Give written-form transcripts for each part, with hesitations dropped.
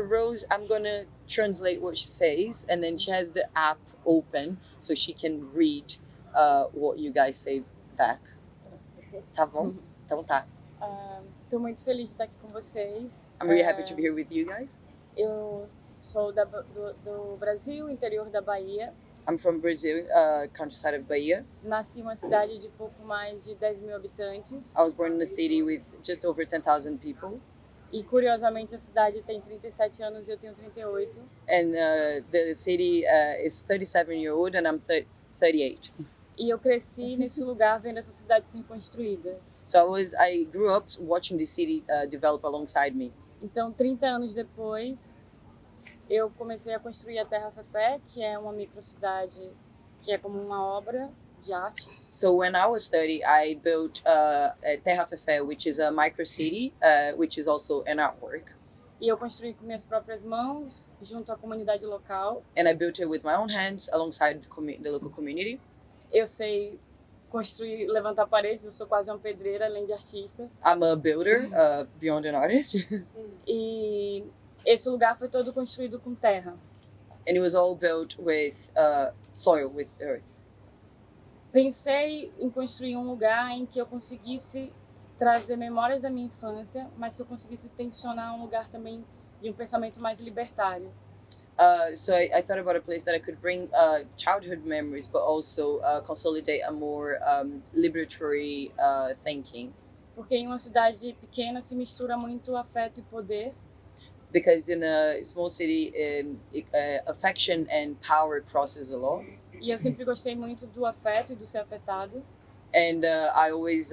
Rose, I'm gonna translate what she says, and then she has the app open so she can read what you guys say back. Tá bom? Então tá. Estou muito feliz de estar aqui com vocês. I'm really happy to be here with you guys. Eu sou do Brasil, interior da Bahia. I'm from Brazil, countryside of Bahia. Nasci em uma cidade de pouco mais de 10 mil habitantes. I was born in a city with just over 10,000 people. E curiosamente a cidade tem 37 anos e eu tenho 38. And the city is 37-year-old and I'm 38. E eu cresci nesse lugar vendo essa cidade ser construída. So I grew up watching the city develop alongside me. Então, 30 anos depois, eu comecei a construir a Art Afefé, que é uma microcidade que é como uma obra de arte. So when I was 30, I built Terra Afefé, which is a micro city, which is also an artwork. E eu construí com minhas próprias mãos, junto à comunidade local. And I built it with my own hands alongside the local community. Eu sei construir, levantar paredes, eu sou quase uma pedreira, além de artista. I'm a builder, beyond an artist. E esse lugar foi todo construído com terra. And it was all built with soil, with earth. Pensei em construir um lugar em que eu conseguisse trazer memórias da minha infância, mas que eu conseguisse tensionar um lugar também de um pensamento mais libertário. So I thought about a place that I could bring childhood memories, but also consolidate a more liberatory thinking. Porque em uma cidade pequena se mistura muito afeto e poder. Because in a small city, affection and power crosses a lot. E eu sempre gostei muito do afeto e do ser afetado. And I always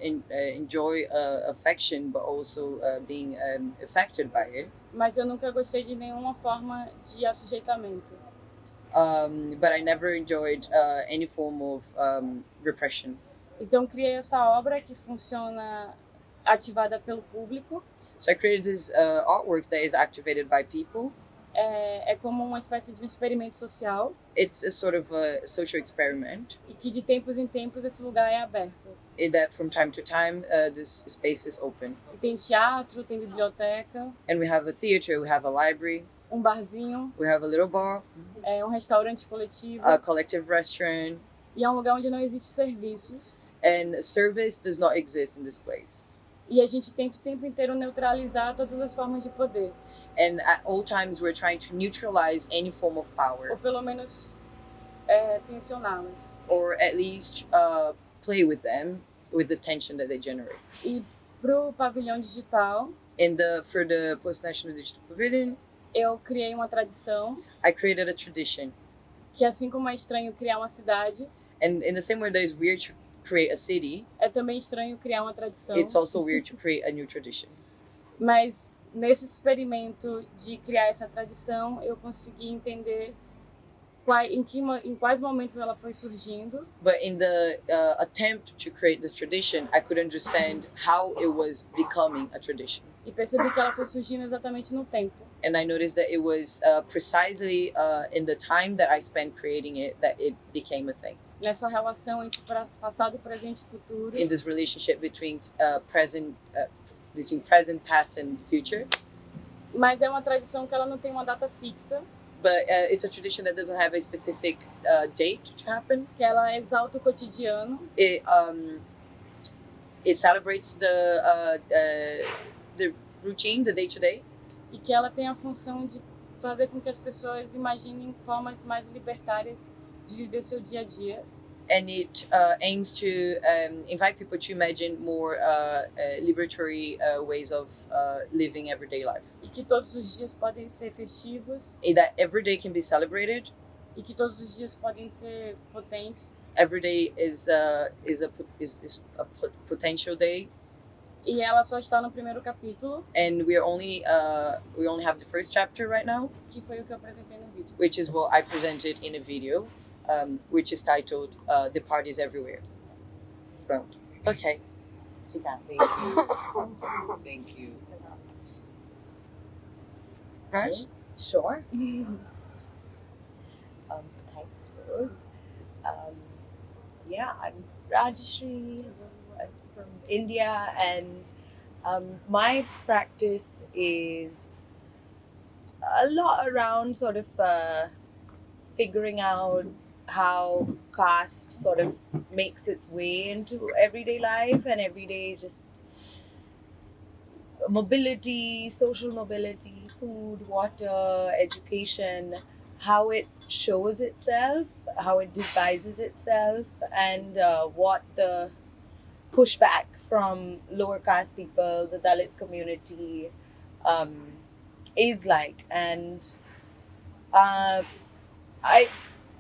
enjoy affection, but also being affected by it. Mas eu nunca gostei de nenhuma forma de assujeitamento. But I never enjoyed any form of repression. Então criei essa obra que funciona ativada pelo público. So I created this artwork that is activated by people. É como uma espécie de um experimento social. It's a sort of a social experiment. E que de tempos em tempos esse lugar é aberto. That from time to time this space is open. E tem teatro, tem biblioteca. And we have a theater, we have a library. Um barzinho. We have a little bar. Um restaurante coletivo. A collective restaurant. E é um lugar onde não existe serviços. And service does not exist in this place. E a gente tenta o tempo inteiro neutralizar todas as formas de poder. And at all times we're trying to neutralize any form of power. Ou pelo menos tensioná-las. Or at least play with them, with the tension that they generate. E pro pavilhão digital, for the Post-National Digital Pavilion, eu criei uma tradição. I created a tradition. Que assim como é estranho criar uma cidade, and in the same way that it's weird to create a city, é também estranho criar uma tradição. It's also weird to create a new tradition. Mas nesse experimento de criar essa tradição, eu consegui entender em quais momentos ela foi surgindo. But in the attempt to create this tradition, I could understand how it was becoming a tradition. E percebi que ela foi surgindo exatamente no tempo. And I noticed that it was precisely in the time that I spent creating it that it became a thing. Nessa relação entre passado, presente e futuro. In this relationship between present, past and future. Mas é uma tradição que ela não tem uma data fixa. But it's a tradition that doesn't have a specific date to happen. Que ela exalta o cotidiano. It celebrates the routine, the day-to-day. E que ela tem a função de fazer com que as pessoas imaginem formas mais libertárias de viver seu dia a dia. And it aims to invite people to imagine more liberatory ways of living everyday life. E que todos os dias podem ser festivos. And that every day can be celebrated. E que todos os dias podem ser potentes. Every day is a potential day. E ela só está no primeiro capítulo. And we only have the first chapter right now. Que foi o que eu apresentei no vídeo. Which is what I presented in a video. Which is titled The Parties Everywhere. Pronto. Okay. Thank you. Thank you. Raj? Sure. Thanks, Rose. I'm Rajyashri. I'm from India, and my practice is a lot around sort of figuring out how caste sort of makes its way into everyday life and everyday just mobility, social mobility, food, water, education, how it shows itself, how it disguises itself, and what the pushback from lower caste people, the Dalit community, is like. And I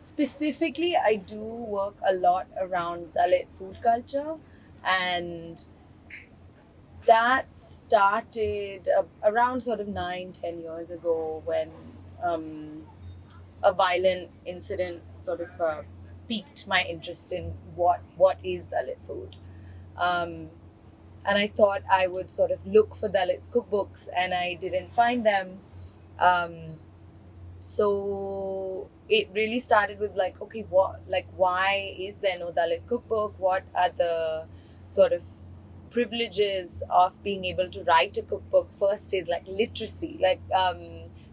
specifically, I do work a lot around Dalit food culture, and that started around sort of 9-10 years ago when a violent incident sort of piqued my interest in what is Dalit food. And I thought I would sort of look for Dalit cookbooks, and I didn't find them. So it really started with like, okay, why is there no Dalit cookbook? What are the sort of privileges of being able to write a cookbook? First is like literacy.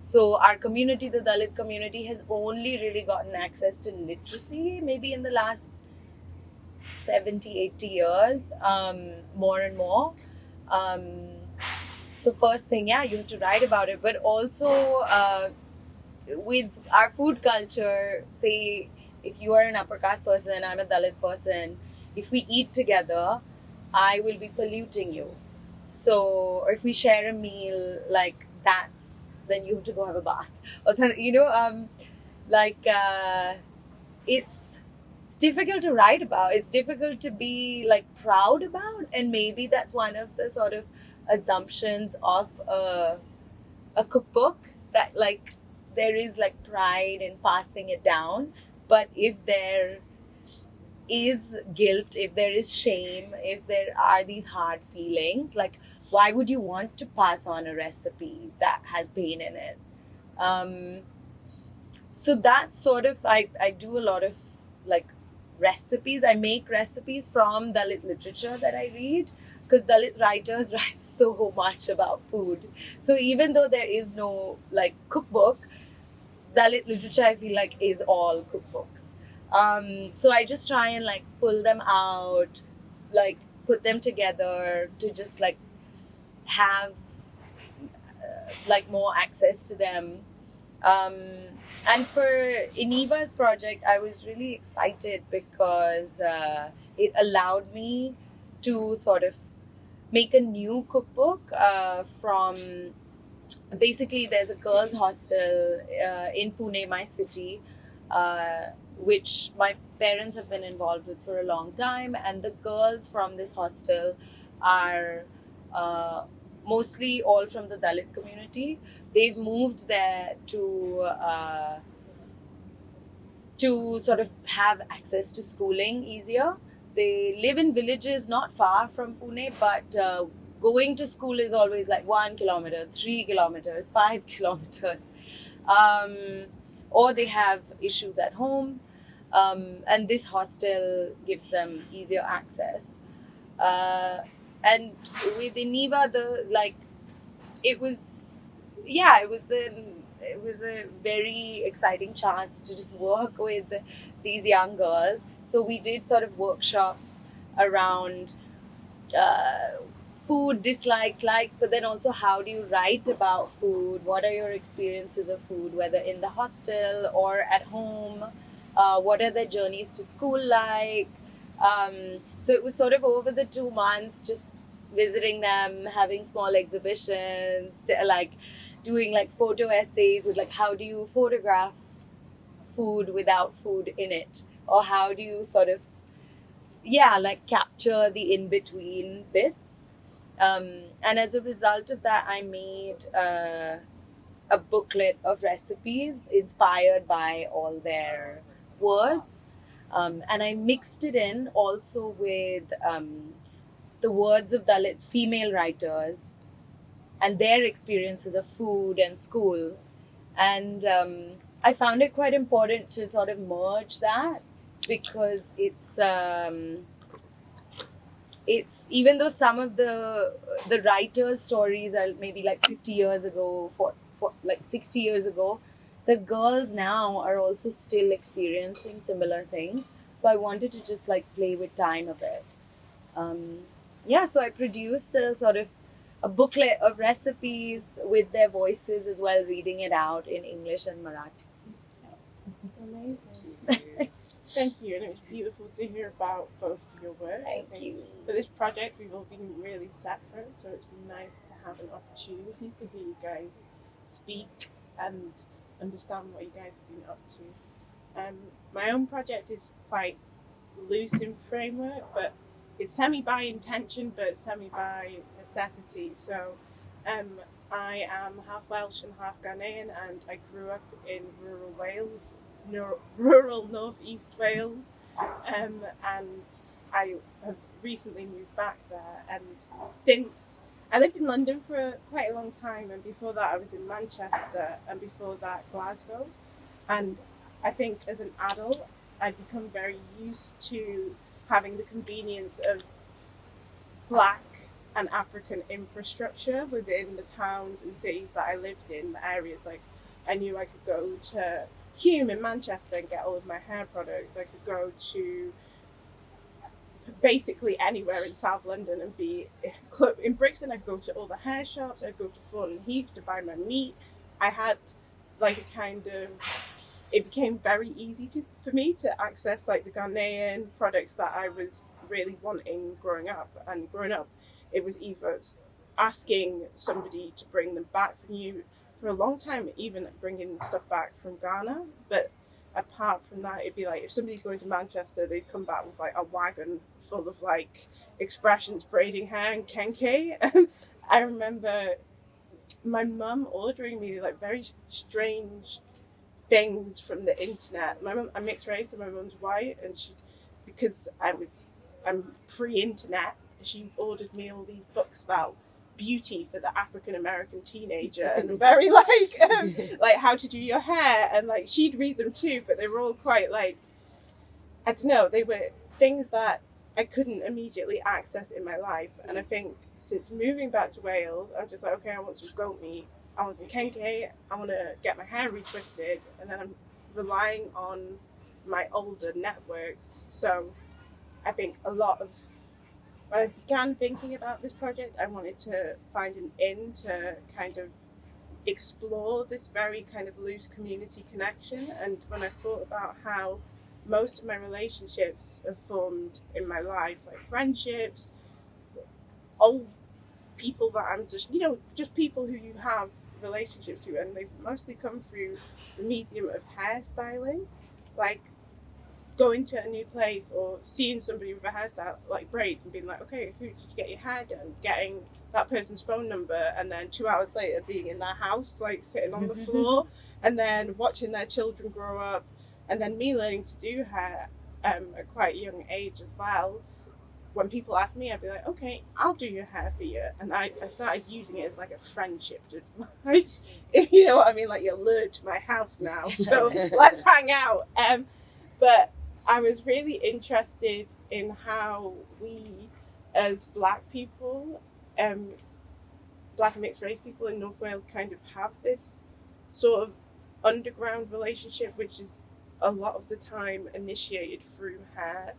So our community, the Dalit community, has only really gotten access to literacy maybe in the last 70-80 years, more and more. So first thing, yeah, you have to write about it. But also with our food culture, say if you are an upper caste person, I'm a Dalit person, if we eat together, I will be polluting you. So, or if we share a meal, like then you have to go have a bath or something, it's difficult to write about. It's difficult to be like proud about, and maybe that's one of the sort of assumptions of a cookbook, that like there is like pride in passing it down. But if there is guilt, if there is shame, if there are these hard feelings, like why would you want to pass on a recipe that has pain in it? So that's sort of, I do a lot of like recipes. I make recipes from Dalit literature that I read, because Dalit writers write so much about food. So even though there is no like cookbook, Dalit literature I feel like is all cookbooks. So I just try and like pull them out, like put them together to just like have like more access to them. And for Iniva's project, I was really excited because it allowed me to sort of make a new cookbook from, basically there's a girls' hostel in Pune, my city, which my parents have been involved with for a long time, and the girls from this hostel are mostly all from the Dalit community. They've moved there to sort of have access to schooling easier. They live in villages not far from Pune, but going to school is always like 1 kilometer, 3 kilometers, 5 kilometers. Or they have issues at home. And this hostel gives them easier access. And with Iniva, it was a very exciting chance to just work with these young girls. So we did sort of workshops around food, dislikes, likes, but then also how do you write about food? What are your experiences of food, whether in the hostel or at home? What are their journeys to school like? So it was sort of over the 2 months, just visiting them, having small exhibitions, like doing like photo essays with like, how do you photograph food without food in it? Or how do you sort of, like capture the in-between bits? And as a result of that, I made a booklet of recipes inspired by all their words. And I mixed it in also with the words of Dalit female writers and their experiences of food and school. And I found it quite important to sort of merge that, because it's even though some of the writers' stories are maybe like 50 years ago, like 60 years ago, the girls now are also still experiencing similar things. So I wanted to just like play with time a bit. So I produced a sort of a booklet of recipes with their voices as well, reading it out in English and Marathi. Amazing. Thank you, and it was beautiful to hear about both of your work. Thank you. For this project, we've all been really separate, so it's been nice to have an opportunity to hear you guys speak and understand what you guys have been up to. My own project is quite loose in framework, but it's semi by intention, but semi by necessity. So I am half Welsh and half Ghanaian, and I grew up in rural Wales, rural northeast Wales, and I have recently moved back there. And since I lived in London for quite a long time, and before that I was in Manchester, and before that Glasgow. And I think as an adult I've become very used to having the convenience of Black and African infrastructure within the towns and cities that I lived in, the areas like I knew I could go to Hume in Manchester and get all of my hair products. I could go to basically anywhere in South London and be in Brixton. I could go to all the hair shops. I'd go to Thornton Heath to buy my meat. I had like a kind of, it became very easy for me to access like the Ghanaian products that I was really wanting growing up. And growing up, it was either asking somebody to bring them back from you for a long time, even bringing stuff back from Ghana. But apart from that, it'd be like if somebody's going to Manchester, they'd come back with like a wagon full of like expressions, braiding hair and kenke. And I remember my mum ordering me like very strange things from the internet. My mum, I'm mixed race and my mum's white, and she, because I'm pre-internet, she ordered me all these books about beauty for the African American teenager, and very like how to do your hair, and like she'd read them too, but they were all quite like, I don't know, they were things that I couldn't immediately access in my life. And I think since moving back to Wales, I'm just like, okay, I want some goat meat, I want some kenke, I want to get my hair retwisted, and then I'm relying on my older networks. So I think a lot of, when I began thinking about this project, I wanted to find an in to kind of explore this very kind of loose community connection. And when I thought about how most of my relationships have formed in my life, like friendships, old people that I'm just, just people who you have relationships with, and they've mostly come through the medium of hairstyling, like going to a new place or seeing somebody with a hairstyle like braids and being like, okay, who did you get your hair done? Getting that person's phone number, and then 2 hours later being in their house, like sitting on the floor, and then watching their children grow up, and then me learning to do hair at quite a young age as well. When people ask me, I'd be like, okay, I'll do your hair for you. And I started using it as like a friendship advice. If you know what I mean, like, you're lured to my house now, so let's hang out. But I was really interested in how we, as Black people, Black and mixed race people in North Wales, kind of have this sort of underground relationship, which is a lot of the time initiated through hair.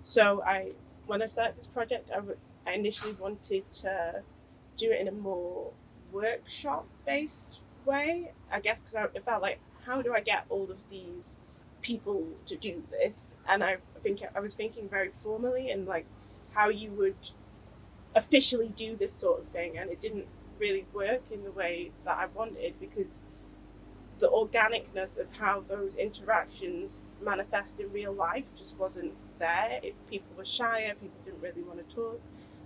So when I started this project, I initially wanted to do it in a more workshop-based way, I guess, because it felt like, how do I get all of these people to do this? And I was thinking very formally and like how you would officially do this sort of thing, and it didn't really work in the way that I wanted, because the organicness of how those interactions manifest in real life just wasn't there. People were shyer, people didn't really want to talk.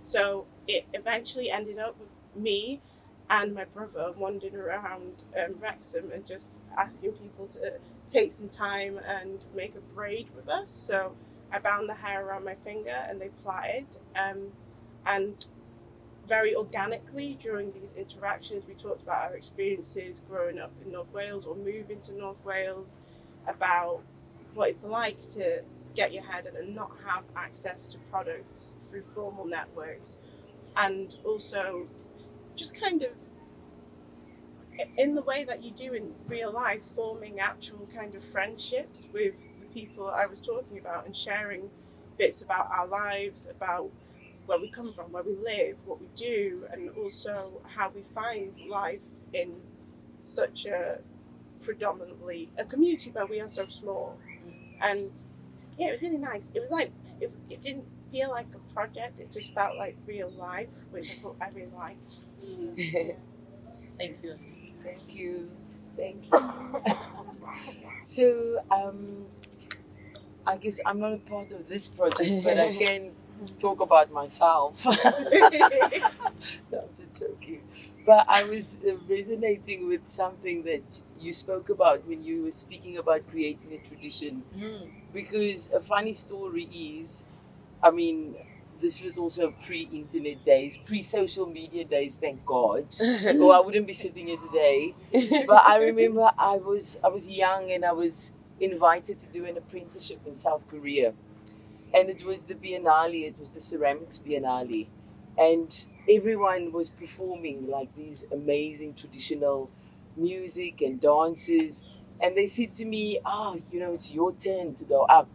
So it eventually ended up with me and my brother wandering around Wrexham and just asking people to take some time and make a braid with us. So I bound the hair around my finger and they plaited. And very organically during these interactions, we talked about our experiences growing up in North Wales or moving to North Wales, about what it's like to get your hair done and not have access to products through formal networks, and also just kind of in the way that you do in real life, forming actual kind of friendships with the people I was talking about and sharing bits about our lives, about where we come from, where we live, what we do, and also how we find life in such a predominantly a community where we are so small. And yeah, it was really nice. It was like, it didn't feel like a project, it just felt like real life, which I really liked. Thank you. Thank you. Thank you. So, I guess I'm not a part of this project, but I can talk about myself. No, I'm just joking. But I was resonating with something that you spoke about when you were speaking about creating a tradition. Because a funny story is, I mean, this was also pre-internet days, pre-social media days, thank God. Or I wouldn't be sitting here today. But I remember I was young and I was invited to do an apprenticeship in South Korea. And it was the Biennale, it was the Ceramics Biennale. And everyone was performing like these amazing traditional music and dances. And they said to me, it's your turn to go up.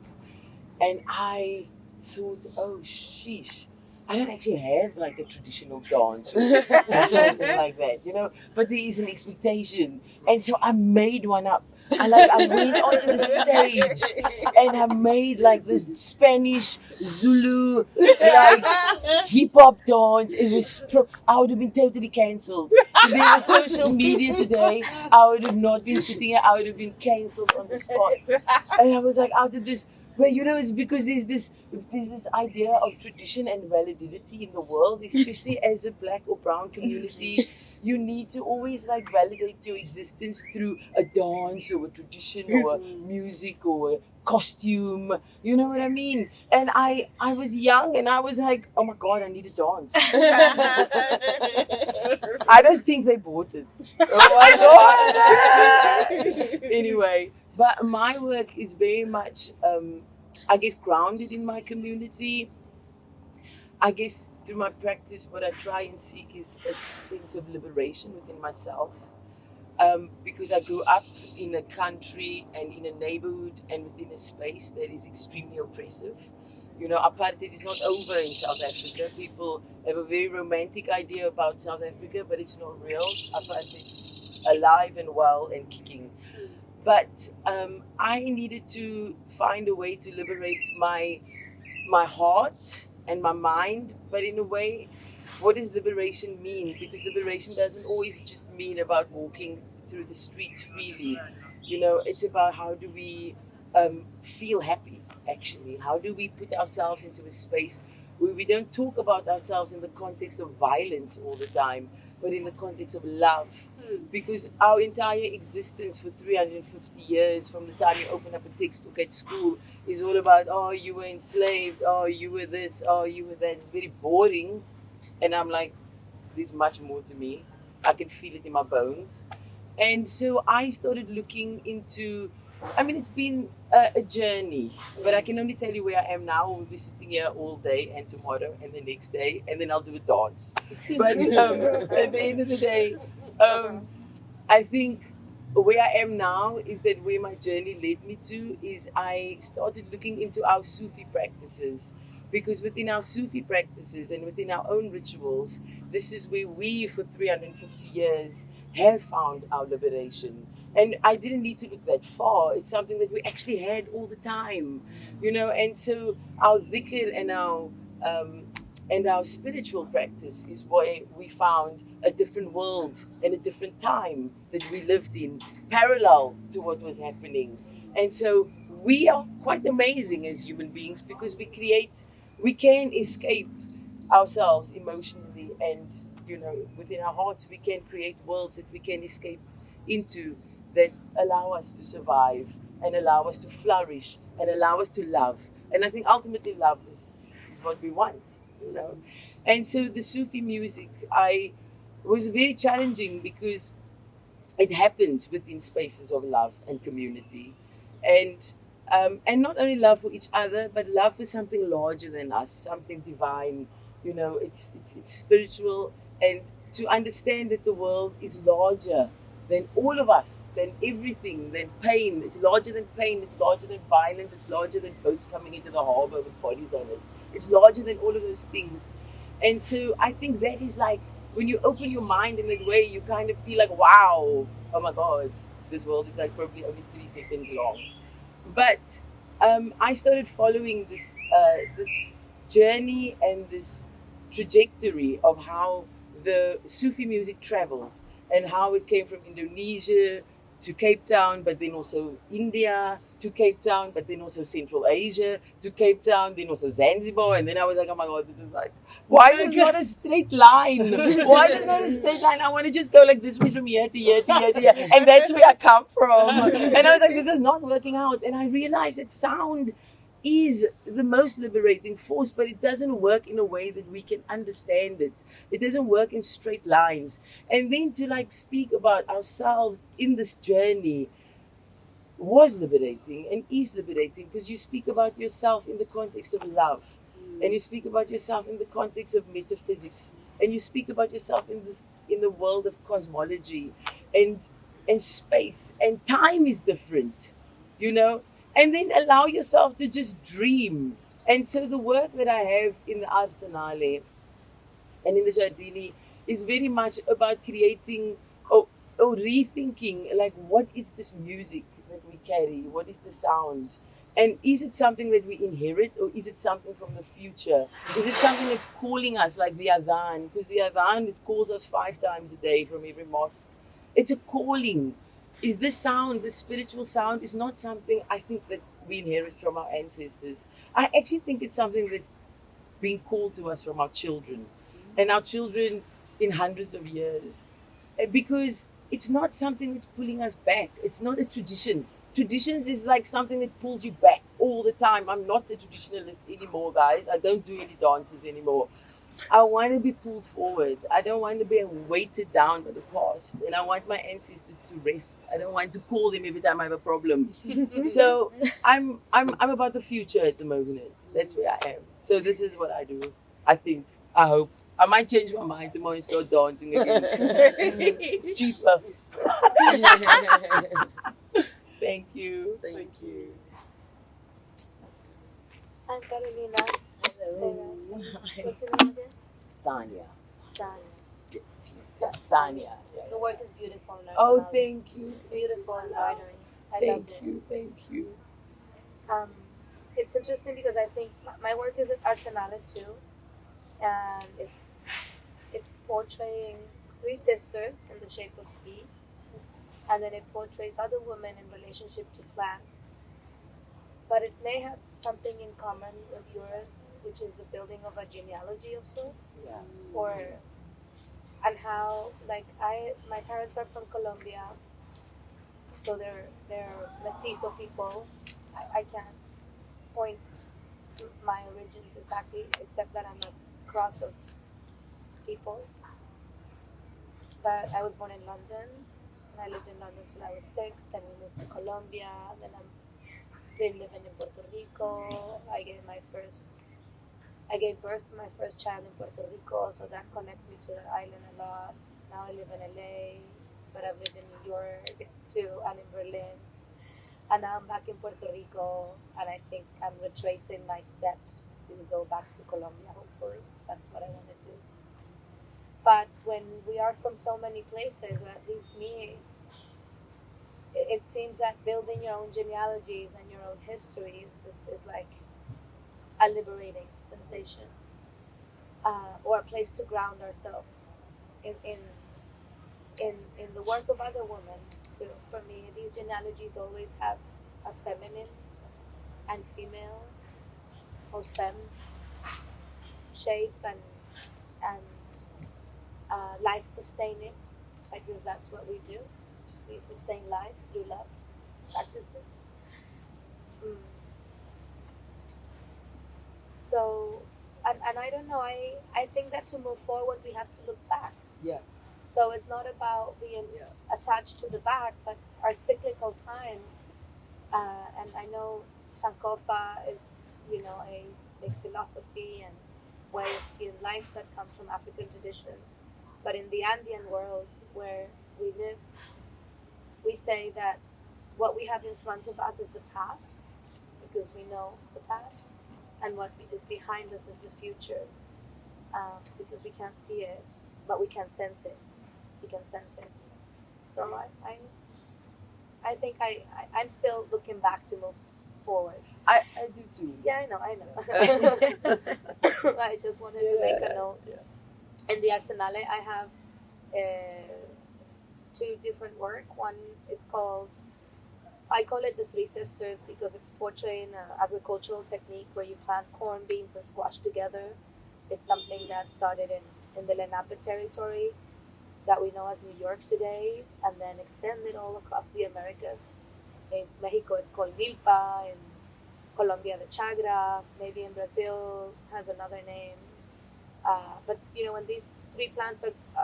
And I thought, oh, sheesh, I don't actually have like a traditional dance or something like that, but there is an expectation. And so I made one up. I went onto the stage and I made like this Spanish Zulu like hip hop dance. It was I would have been totally cancelled. If there was social media today, I would have not been sitting here. I would have been cancelled on the spot. And I was like, out of this. Well, it's because there's this idea of tradition and validity in the world, especially as a Black or brown community. You need to always like validate your existence through a dance or a tradition or a music or a costume. You know what I mean? And I was young and I was like, oh my God, I need a dance. I don't think they bought it. Oh my God! Anyway. But my work is very much, I guess, grounded in my community. I guess through my practice, what I try and seek is a sense of liberation within myself. Because I grew up in a country and in a neighborhood and within a space that is extremely oppressive. Apartheid is not over in South Africa. People have a very romantic idea about South Africa, but it's not real. Apartheid is alive and well and kicking. But I needed to find a way to liberate my heart and my mind. But in a way, what does liberation mean? Because liberation doesn't always just mean about walking through the streets freely. It's about how do we feel happy, actually. How do we put ourselves into a space where we don't talk about ourselves in the context of violence all the time, but in the context of love. Because our entire existence for 350 years, from the time you open up a textbook at school, is all about, oh, you were enslaved, oh, you were this, oh, you were that. It's very boring. And I'm like, there's much more to me. I can feel it in my bones. And so I started looking into, it's been a journey, but I can only tell you where I am now. We'll be sitting here all day and tomorrow and the next day, and then I'll do a dance. But at the end of the day, I think where I am now is that where my journey led me to is I started looking into our Sufi practices. Because within our Sufi practices and within our own rituals, this is where we, for 350 years, have found our liberation. And I didn't need to look that far. It's something that we actually had all the time, And so our dhikr and our spiritual practice is where we found a different world and a different time that we lived in, parallel to what was happening. And so we are quite amazing as human beings because we can escape ourselves emotionally, and within our hearts we can create worlds that we can escape into that allow us to survive and allow us to flourish and allow us to love. And I think ultimately love is what we want, And so the Sufi music was very challenging because it happens within spaces of love and community. And not only love for each other, but love for something larger than us, something divine. It's spiritual, and to understand that the world is larger than all of us, than everything, than pain. It's larger than pain, it's larger than violence, it's larger than boats coming into the harbor with bodies on it. It's larger than all of those things. And so I think that is like, when you open your mind in that way, you kind of feel like, wow, oh my God, this world is like probably only 3 seconds long. But I started following this journey and this trajectory of how the Sufi music traveled and how it came from Indonesia to Cape Town, but then also India to Cape Town, but then also Central Asia to Cape Town, then also Zanzibar. And then I was like, oh my God, this is like, why is this not a straight line? Why is it not a straight line? I want to just go like this way from here to here to here to here. And that's where I come from. And I was like, this is not working out. And I realized that sound is the most liberating force, but it doesn't work in a way that we can understand it. It doesn't work in straight lines. And then to like speak about ourselves in this journey was liberating and is liberating, because you speak about yourself in the context of love, and you speak about yourself in the context of metaphysics, and you speak about yourself in the world of cosmology and space, and time is different, you know. And then allow yourself to just dream. And so the work that I have in the Arsenale and in the Giardini is very much about creating or rethinking, like, what is this music that we carry? What is the sound? And is it something that we inherit, or is it something from the future? Is it something that's calling us, like the Adhan? Because the Adhan calls us 5 times a day from every mosque. It's a calling. This sound, this spiritual sound, is not something I think that we inherit from our ancestors. I actually think it's something that's being called to us from our children, and our children in hundreds of years. Because it's not something that's pulling us back. It's not a tradition. Traditions is like something that pulls you back all the time. I'm not a traditionalist anymore, guys. I don't do any dances anymore. I want to be pulled forward. I don't want to be weighted down by the past. And I want my ancestors to rest. I don't want to call them every time I have a problem. So I'm about the future at the moment. That's where I am. So this is what I do. I think. I hope. I might change my mind tomorrow and start dancing again. It's cheaper. Thank you. Thank you. And Carolina. Hello. What's your name again? Thania. Sanya. Thania. The work is beautiful. Oh, Arsenale. thank you. Beautiful embroidery. I Thank loved it. you. Thank you. It's interesting because I think my work is at Arsenale too, and it's portraying 3 sisters in the shape of seeds, and then it portrays other women in relationship to plants. But it may have something in common with yours, which is the building of a genealogy of sorts, Yeah. and how, like, my parents are from Colombia, so they're mestizo people. I can't point to my origins exactly, except that I'm a cross of peoples. But I was born in London, and I lived in London till I was 6. Then we moved to Colombia. Then I'm been living in Puerto Rico. I gave birth to my first child in Puerto Rico, so that connects me to the island a lot. Now I live in LA, but I've lived in New York too, and in Berlin. And now I'm back in Puerto Rico, and I think I'm retracing my steps to go back to Colombia, hopefully. That's what I want to do. But when we are from so many places, or at least me, it seems that building your own genealogies and your own histories is like a liberating sensation, or a place to ground ourselves in the work of other women too. For me, these genealogies always have a feminine and female, or femme, shape and life sustaining, because that's what we do. We sustain life through love practices. So, and I don't know, I think that to move forward, we have to look back. Yeah. So it's not about being attached to the back, but our cyclical times. And I know Sankofa is, a big philosophy and way of seeing life that comes from African traditions. But in the Andean world where we live, we say that what we have in front of us is the past, because we know the past, and what is behind us is the future, because we can't see it, but we can sense it. We can sense it. So I think I'm still looking back to move forward. I do too. Yeah, I know. I just wanted to make a note. Yeah. In the Arsenale, I have two different work. One is called, I call it the Three Sisters because it's portraying an agricultural technique where you plant corn, beans, and squash together. It's something that started in the Lenape territory that we know as New York today, and then extended all across the Americas. In Mexico, it's called milpa. In Colombia, the chagra. Maybe in Brazil has another name. But when these three plants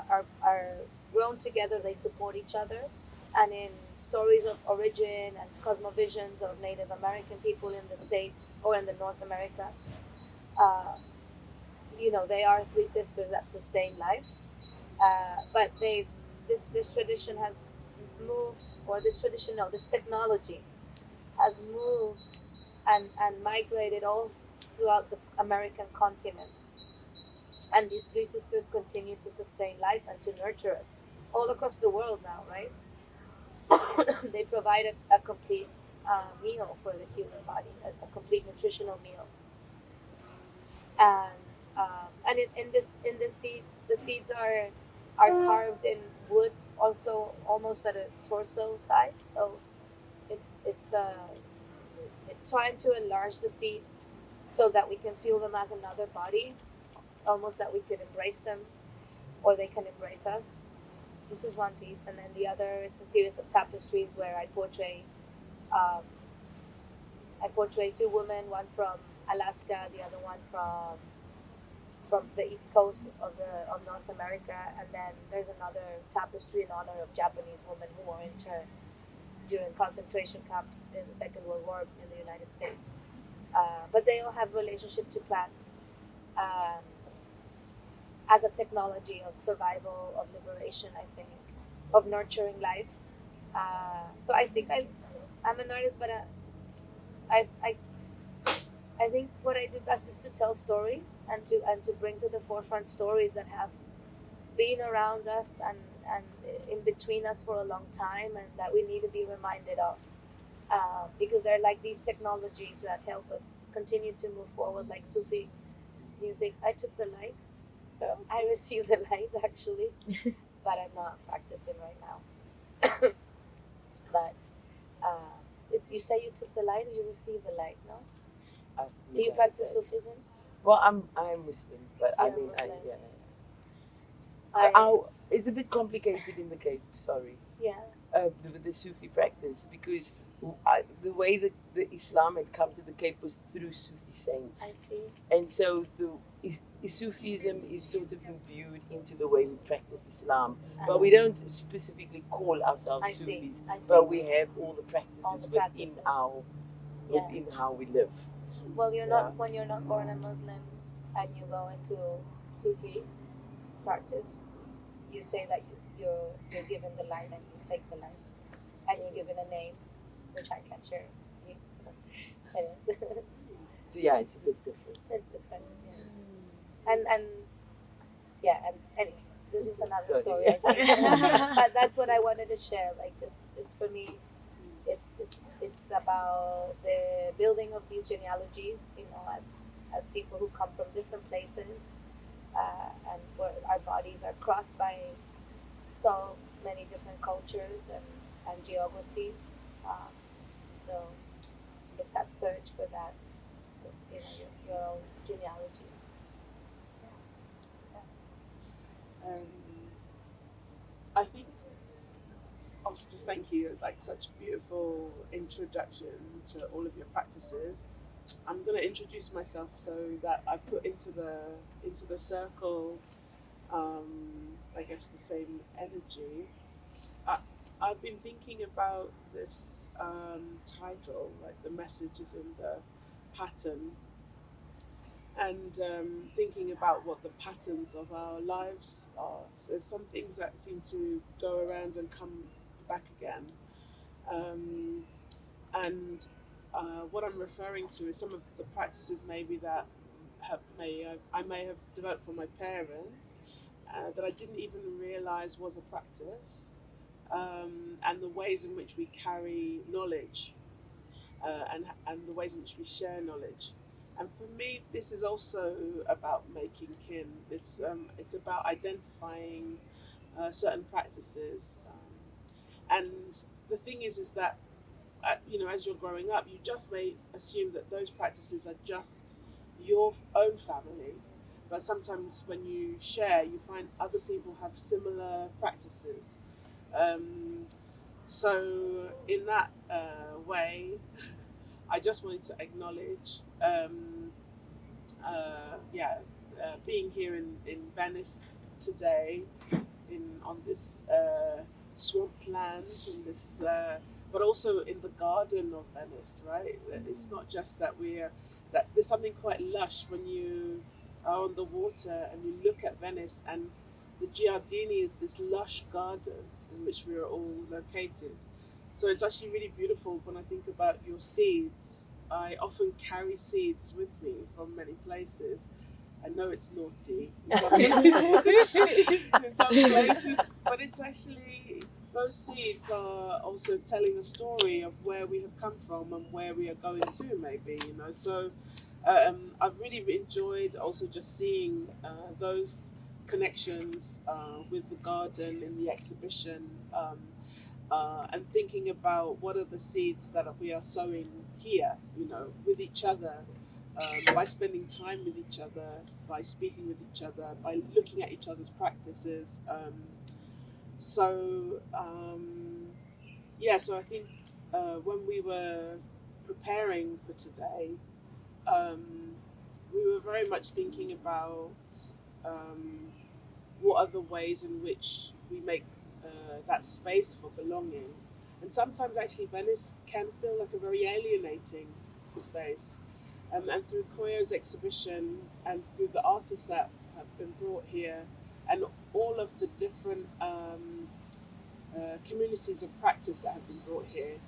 are grown together, they support each other. And in stories of origin and cosmovisions of Native American people in the States or in the North America, they are three sisters that sustain life. But this tradition has moved, or this technology has moved and migrated all throughout the American continent. And these three sisters continue to sustain life and to nurture us all across the world now, right? They provide a complete meal for the human body, a complete nutritional meal. And in this seed, the seeds are carved in wood, also almost at a torso size. So it's trying to enlarge the seeds so that we can feel them as another body, almost that we could embrace them, or they can embrace us. This is one piece, and then the other, it's a series of tapestries where I portray two women, one from Alaska, the other one from the east coast of North America, and then there's another tapestry in honor of Japanese women who were interned during concentration camps in the Second World War in the United States. But they all have relationship to plants as a technology of survival, of liberation, I think, of nurturing life. So I think I'm an artist, but I think what I do best is to tell stories and to bring to the forefront stories that have been around us and in between us for a long time, and that we need to be reminded of, because they're like these technologies that help us continue to move forward, like Sufi music. I took the light. I received the light, actually, but I'm not practicing right now. But you say you took the light or you received the light, no? Do you practice Sufism? Well, I'm Muslim, but I You're mean, Muslim. yeah. It's a bit complicated in the Cape. Sorry. Yeah. The Sufi practice, because the way that the Islam had come to the Cape was through Sufi saints. I see. And so Sufism is sort of imbued into the way we practice Islam. But we don't specifically call ourselves Sufis, but we have all the practices, within how we live. Well, you're not, when you're not born a Muslim and you go into Sufi practice, you say that you're given the light and you take the light, and you're given a name, which I can't share. So yeah, it's a bit different. It's different, yeah. And anyways, this is another story, I think. But that's what I wanted to share. Like this for me, it's about the building of these genealogies, as people who come from different places, and where our bodies are crossed by so many different cultures and geographies. So with that search for that, your own genealogies. I think also just thank you. It's like such a beautiful introduction to all of your practices. I'm going to introduce myself so that I put into the circle, I guess, the same energy. I've been thinking about this title, like the messages in the pattern, and thinking about what the patterns of our lives are. So some things that seem to go around and come back again. And what I'm referring to is some of the practices maybe that I may have developed from my parents that I didn't even realize was a practice, and the ways in which we carry knowledge, and the ways in which we share knowledge. And for me, this is also about making kin. It's about identifying certain practices, and the thing is that as you're growing up, you just may assume that those practices are just your own family. But sometimes when you share, you find other people have similar practices. So in that way, I just wanted to acknowledge, being here in Venice today, on this swampland, but also in the garden of Venice, right? It's not just that that there's something quite lush when you are on the water and you look at Venice, and the Giardini is this lush garden in which we are all located. So it's actually really beautiful when I think about your seeds. I often carry seeds with me from many places. I know it's naughty in some places, but it's actually, those seeds are also telling a story of where we have come from and where we are going to, maybe, So I've really enjoyed also just seeing those connections with the garden in the exhibition, and thinking about what are the seeds that we are sowing here, with each other. By spending time with each other, by speaking with each other, by looking at each other's practices. So I think when we were preparing for today, we were very much thinking about what are the ways in which we make that space for belonging. And sometimes actually Venice can feel like a very alienating space. And through Koyo's exhibition and through the artists that have been brought here, and all of the different communities of practice that have been brought here,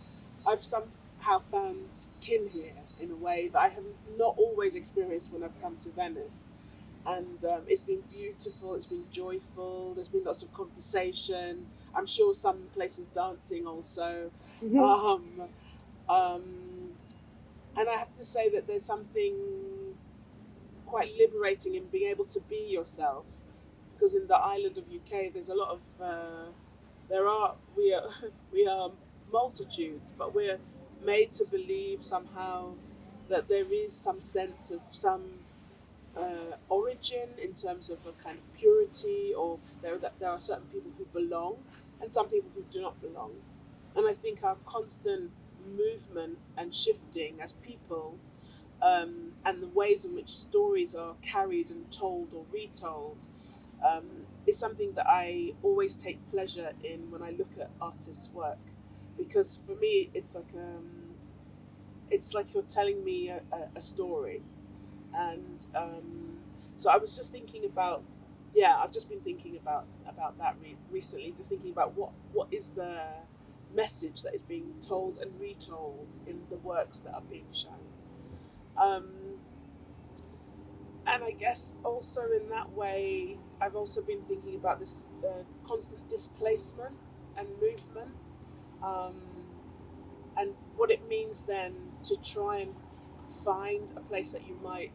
I've somehow found kin here in a way that I have not always experienced when I've come to Venice. And it's been beautiful, it's been joyful, there's been lots of conversation, I'm sure some places dancing also. And I have to say that there's something quite liberating in being able to be yourself, because in the island of UK there's a lot of we are multitudes, but we're made to believe somehow that there is some sense of some origin in terms of a kind of purity, or there are certain people who belong and some people who do not belong. And I think our constant movement and shifting as people, and the ways in which stories are carried and told or retold, is something that I always take pleasure in when I look at artists' work, because for me it's like you're telling me a story. And so I was just thinking about, I've just been thinking about that recently, just thinking about what is the message that is being told and retold in the works that are being shown. And I guess also in that way, I've also been thinking about this constant displacement and movement, and what it means then to try and find a place that you might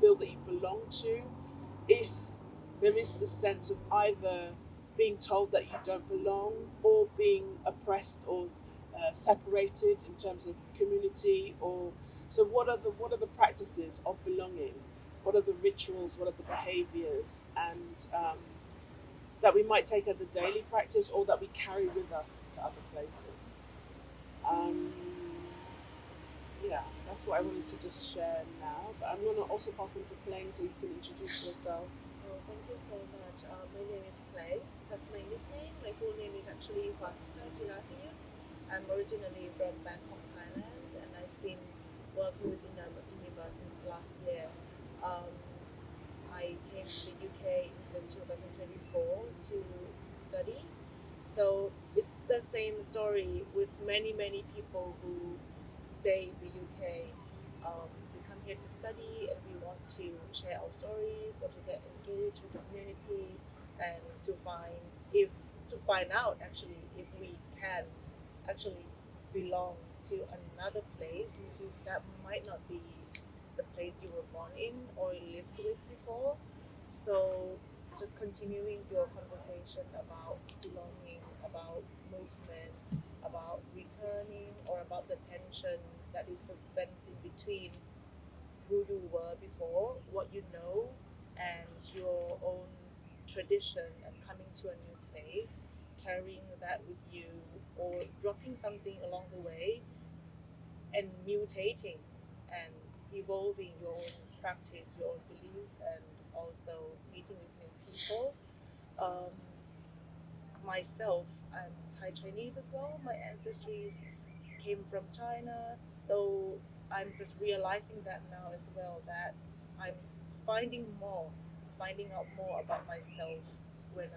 feel that you belong to, if there is this sense of either being told that you don't belong, or being oppressed or separated in terms of community. Or so what are the practices of belonging? What are the rituals? What are the behaviours? And that we might take as a daily practice, or that we carry with us to other places. That's what I wanted to just share now. But I'm going to also pass on to Plain so you can introduce yourself. Oh, thank you so much. My name is Play. That's my nickname. My full name is actually Vasta Jirathi. I'm originally from Bangkok, Thailand, and I've been working with iniva since last year. I came to the UK in 2024 to study. So it's the same story with many people who stay in the UK. We come here to study and we want to share our stories, want to get engaged with the community, and to find out actually if we can actually belong to another place that might not be the place you were born in or lived with before. So just continuing your conversation about belonging, about movement, about returning, or about the tension that is suspensed in between who you were before, what you know, and your own tradition, and coming to a new place, carrying that with you, or dropping something along the way, and mutating and evolving your own practice, your own beliefs, and also meeting with new people. Myself, I'm Thai Chinese as well. My ancestries came from China, so I'm just realizing that now as well, that I'm finding out more about myself when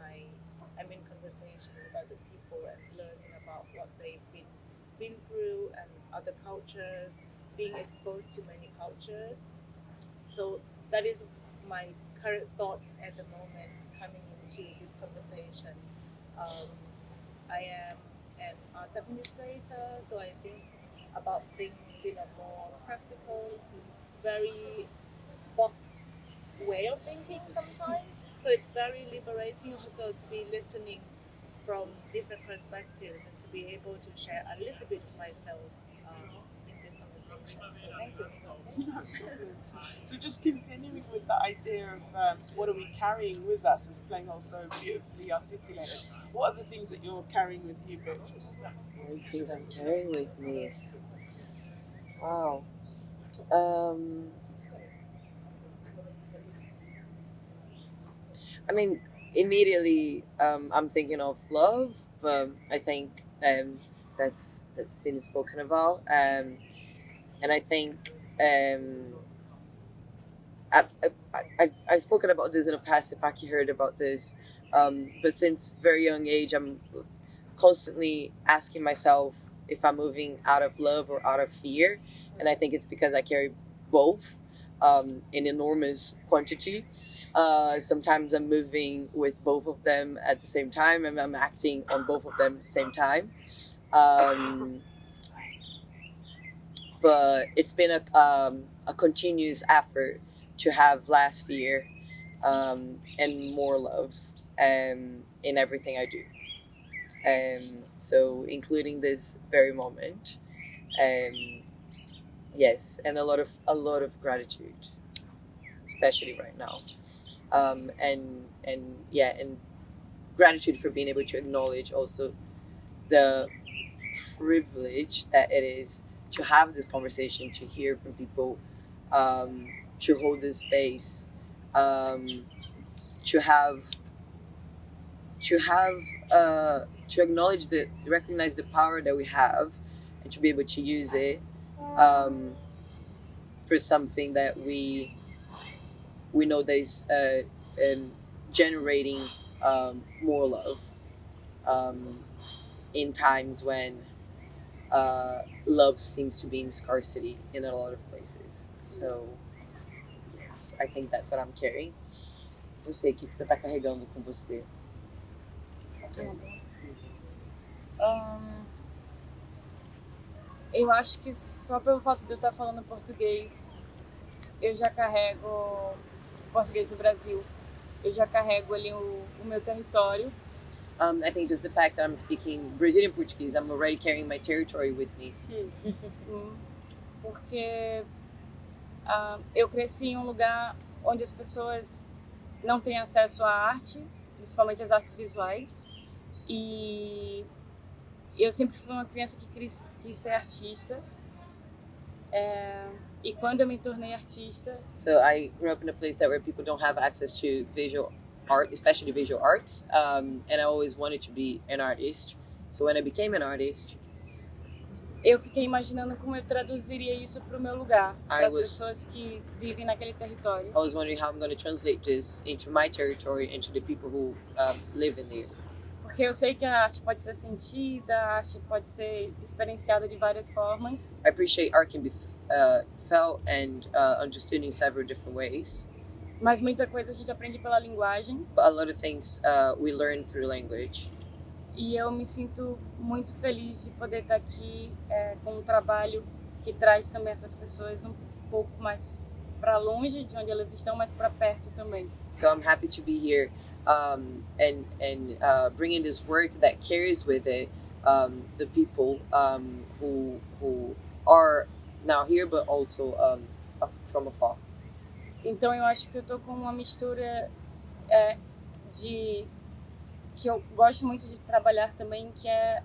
I'm in conversation with other people and learning about what they've been through and other cultures, being exposed to many cultures. So that is my current thoughts at the moment coming into this conversation. I am an art administrator, so I think about things in a more practical, very boxed way of thinking sometimes. So it's very liberating also to be listening from different perspectives and to be able to share a little bit of myself in this conversation. So thank you. So just continuing with the idea of what are we carrying with us, as Plain also beautifully articulated. What are the things that you're carrying with you, Beatrice? What are the things I'm carrying with me? Wow. I mean, immediately I'm thinking of love, but I think that's been spoken about, and I think I've spoken about this in the past. If Aki heard about this, but since very young age, I'm constantly asking myself if I'm moving out of love or out of fear, and I think it's because I carry both in enormous quantity. Sometimes I'm moving with both of them at the same time, and I'm acting on both of them at the same time. But it's been a continuous effort to have less fear and more love in everything I do. So including this very moment, yes, and a lot of gratitude, especially right now, and gratitude for being able to acknowledge also the privilege that it is to have this conversation, to hear from people, to hold this space, to acknowledge recognize the power that we have, and to be able to use it for something that we know that is generating more love in times when love seems to be in scarcity in a lot of places. So yes, I think that's what I'm carrying. Você, o que você está carregando com você? Eu acho que só pelo fato de eu estar falando português, eu já carrego português do Brasil. Eu já carrego ali o meu território. I think just the fact that I'm speaking Brazilian Portuguese, I'm already carrying my territory with me. Porque eu cresci em um lugar onde as pessoas não têm acesso à arte, principalmente as artes visuais. E eu sempre fui uma criança que quis ser artista. E quando eu me tornei artista... So I grew up in a place where people don't have access to visual art, especially visual arts. And I always wanted to be an artist. So when I became an artist... Eu fiquei imaginando como eu traduziria isso para o meu lugar, para as pessoas que vivem naquele território. I was wondering how I'm going to translate this into my territory and to the people who live in there. Porque eu sei que a arte pode ser sentida, a arte pode ser experienciada de várias formas. I appreciate art can be felt and understood in several different ways. Mas muita coisa a gente aprende pela linguagem. But a lot of things we learn through language. E eu me sinto muito feliz de poder estar aqui com um trabalho que traz também essas pessoas um pouco mais para longe de onde elas estão, mas para perto também. So I'm happy to be here and bringing this work that carries with it the people who are now here, but also from afar. Então eu acho que eu tô com uma mistura de que eu gosto muito de trabalhar também, que é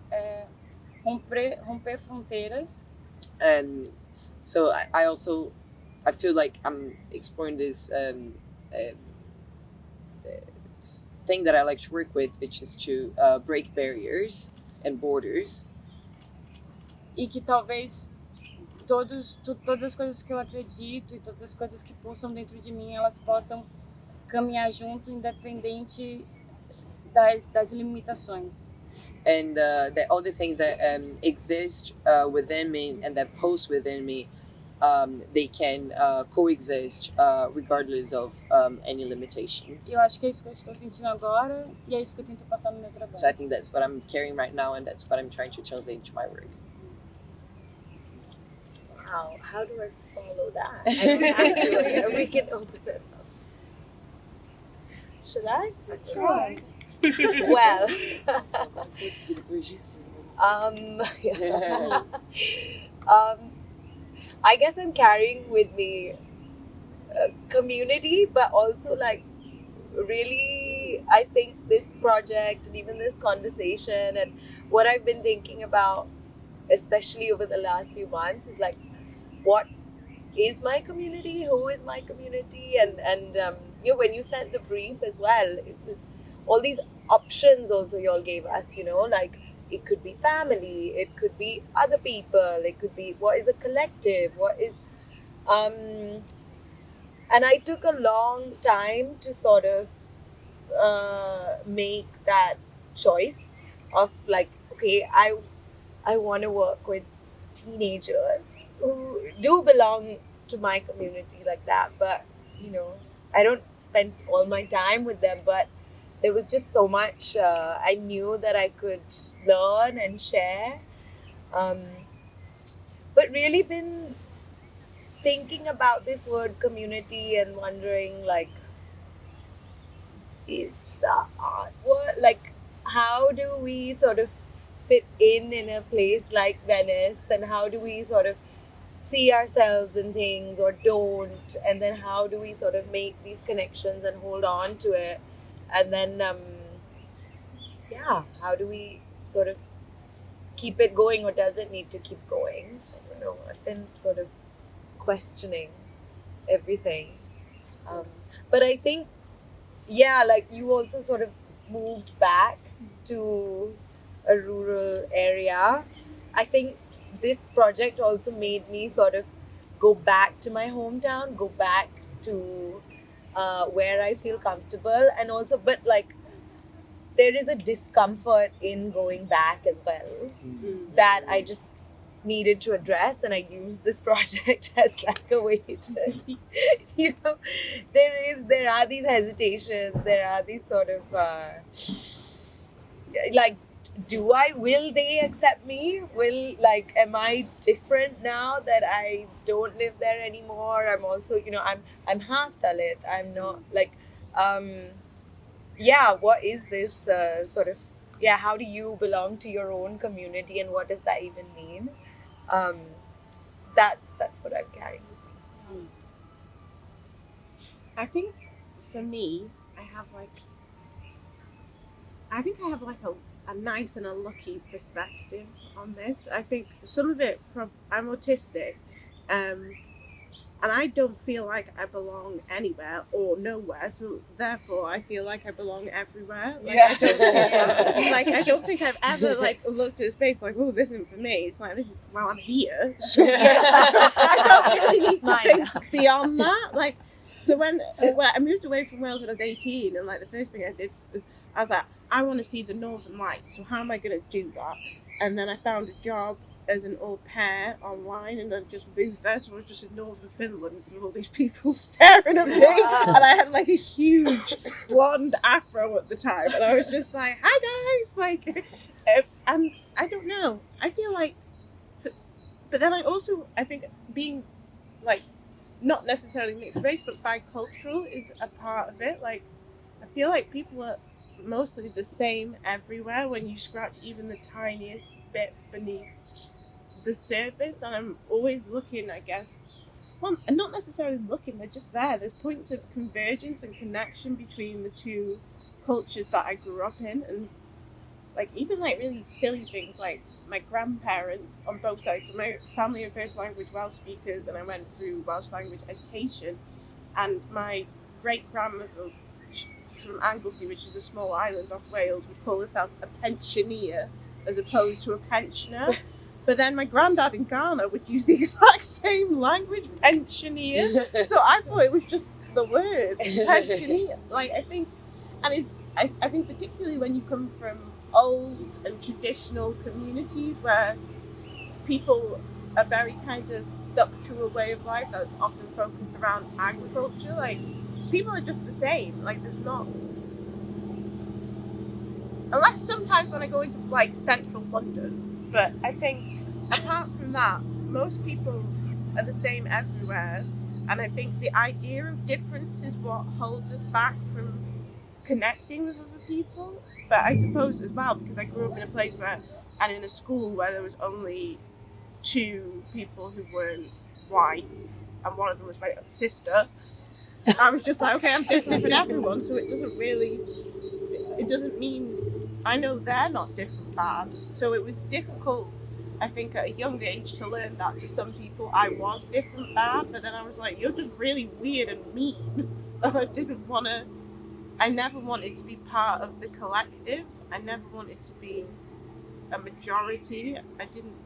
romper fronteiras. And so I feel like I'm exploring this thing that I like to work with, which is to break barriers and borders. E que talvez todas as coisas que eu acredito e todas as coisas que pulsam dentro de mim, elas possam caminhar junto, independente das limitações. And that all the things that exist within me and that pulse within me, they can coexist regardless of any limitations. Eu acho que é isso que eu estou sentindo agora e é isso que eu tento passar no meu trabalho. So I think that's what I'm carrying right now, and that's what I'm trying to translate into my work. Wow, how do I follow that? I don't have to. We can open it up. Should I? Try. Well, I guess I'm carrying with me community, but also like really, I think this project and even this conversation and what I've been thinking about, especially over the last few months, is like, what is my community? Who is my community? And you know, when you sent the brief as well, it was all these options also you all gave us, you know, like it could be family, it could be other people, it could be what is a collective, what is and I took a long time to sort of make that choice of like, okay, I want to work with teenagers who do belong to my community like that, but you know, I don't spend all my time with them, but there was just so much I knew that I could learn and share. But really been thinking about this word community and wondering like, is the art word, like how do we sort of fit in a place like Venice, and how do we sort of see ourselves in things or don't, and then how do we sort of make these connections and hold on to it, and then how do we sort of keep it going, or does it need to keep going? I don't know, I've been sort of questioning everything, but I think like you also sort of moved back to a rural area. I think this project also made me sort of go back to my hometown, go back to where I feel comfortable, and also, but like there is a discomfort in going back as well that I just needed to address, and I used this project as like a way to, you know, there are these hesitations, there are these sort of like, will they accept me? Am I different now that I don't live there anymore? I'm also, you know, I'm half Dalit. I'm not like, what is this sort of, how do you belong to your own community, and what does that even mean? So that's what I'm carrying. I think for me, I have like a nice and a lucky perspective on this. I think some of it I'm autistic, and I don't feel like I belong anywhere or nowhere, so therefore I feel like I belong everywhere. I don't think I've ever like looked at a space like, oh, this isn't for me. It's like, I'm here. So I don't really need to think beyond that. Like, so when I moved away from Wales when I was 18, and like the first thing I did was I was like, I want to see the Northern Lights, so how am I going to do that? And then I found a job as an au pair online, and then just moved there, so I was just in northern Finland with all these people staring at me, and I had like a huge blonde afro at the time, and I was just like, hi guys, like, and I don't know, I feel like, but then I think being like, not necessarily mixed race, but bicultural is a part of it. Like, I feel like people are mostly the same everywhere when you scratch even the tiniest bit beneath the surface, and I'm always looking, I guess, well, and not necessarily looking, they're just there. There's points of convergence and connection between the two cultures that I grew up in, and like even like really silly things like my grandparents on both sides. So my family are first language Welsh speakers, and I went through Welsh language education, and my great grandmother from Anglesey, which is a small island off Wales, would call herself a pensioner as opposed to a pensioner. But then my granddad in Ghana would use the exact same language, pensioner. So I thought it was just the word, pensioner. Like, I think, and I think particularly when you come from old and traditional communities where people are very kind of stuck to a way of life that's often focused around agriculture, like, people are just the same. Like, there's not, unless sometimes when I go into like central London, but I think apart from that, most people are the same everywhere, and I think the idea of difference is what holds us back from connecting with other people. But I suppose as well, because I grew up in a place where, and in a school where there was only 2 people who weren't white, and one of them was my sister, I was just like, okay, I'm different from everyone, so it doesn't mean I know they're not different bad. So it was difficult, I think, at a young age to learn that to some people I was different bad, but then I was like, you're just really weird and mean. And I never wanted to be part of the collective. I never wanted to be a majority. I didn't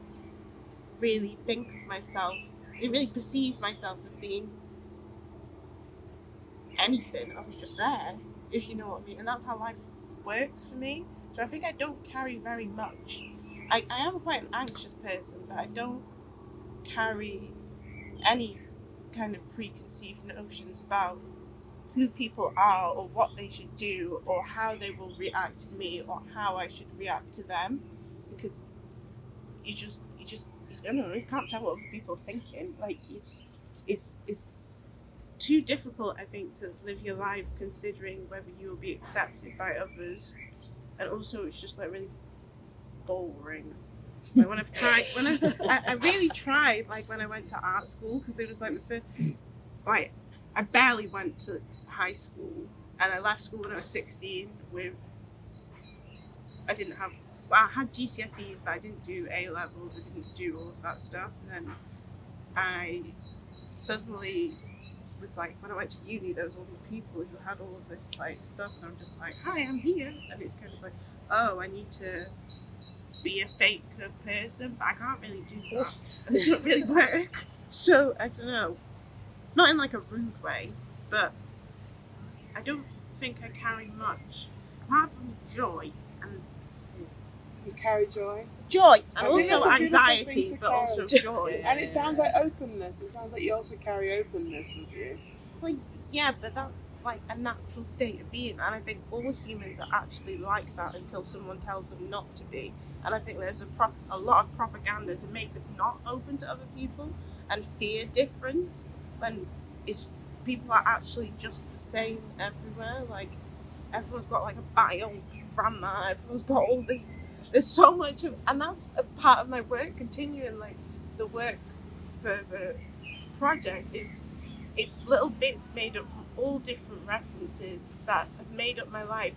really think of myself, I didn't really perceive myself as being anything. I was just there, if you know what I mean. And that's how life works for me. So I think I don't carry very much. I am quite an anxious person, but I don't carry any kind of preconceived notions about who people are or what they should do or how they will react to me or how I should react to them, because you just I don't know, you can't tell what other people are thinking. Like, it's too difficult, I think, to live your life considering whether you will be accepted by others, and also it's just like really boring. Like when I really tried, like when I went to art school, because there was like the first, like, I barely went to high school, and I left school when I was 16 with, I had GCSEs, but I didn't do A levels, I didn't do all of that stuff, and then I suddenly was like, when I went to uni, there was all these people who had all of this like stuff, and I'm just like, hi, I'm here, and it's kind of like, oh, I need to be a fake person, but I can't really do that, and it doesn't really work. So I don't know, not in like a rude way, but I don't think I carry much apart from joy. And you carry joy, and also anxiety, but also joy. And it sounds like openness. It sounds like you also carry openness with you. Well, yeah, but that's like a natural state of being, and I think all humans are actually like that until someone tells them not to be. And I think there's a lot of propaganda to make us not open to other people and fear difference, when people are actually just the same everywhere. Like, everyone's got like a batty old grandma, everyone's got all this, there's so much of, and that's a part of my work, continuing like the work for the project. It's little bits made up from all different references that have made up my life.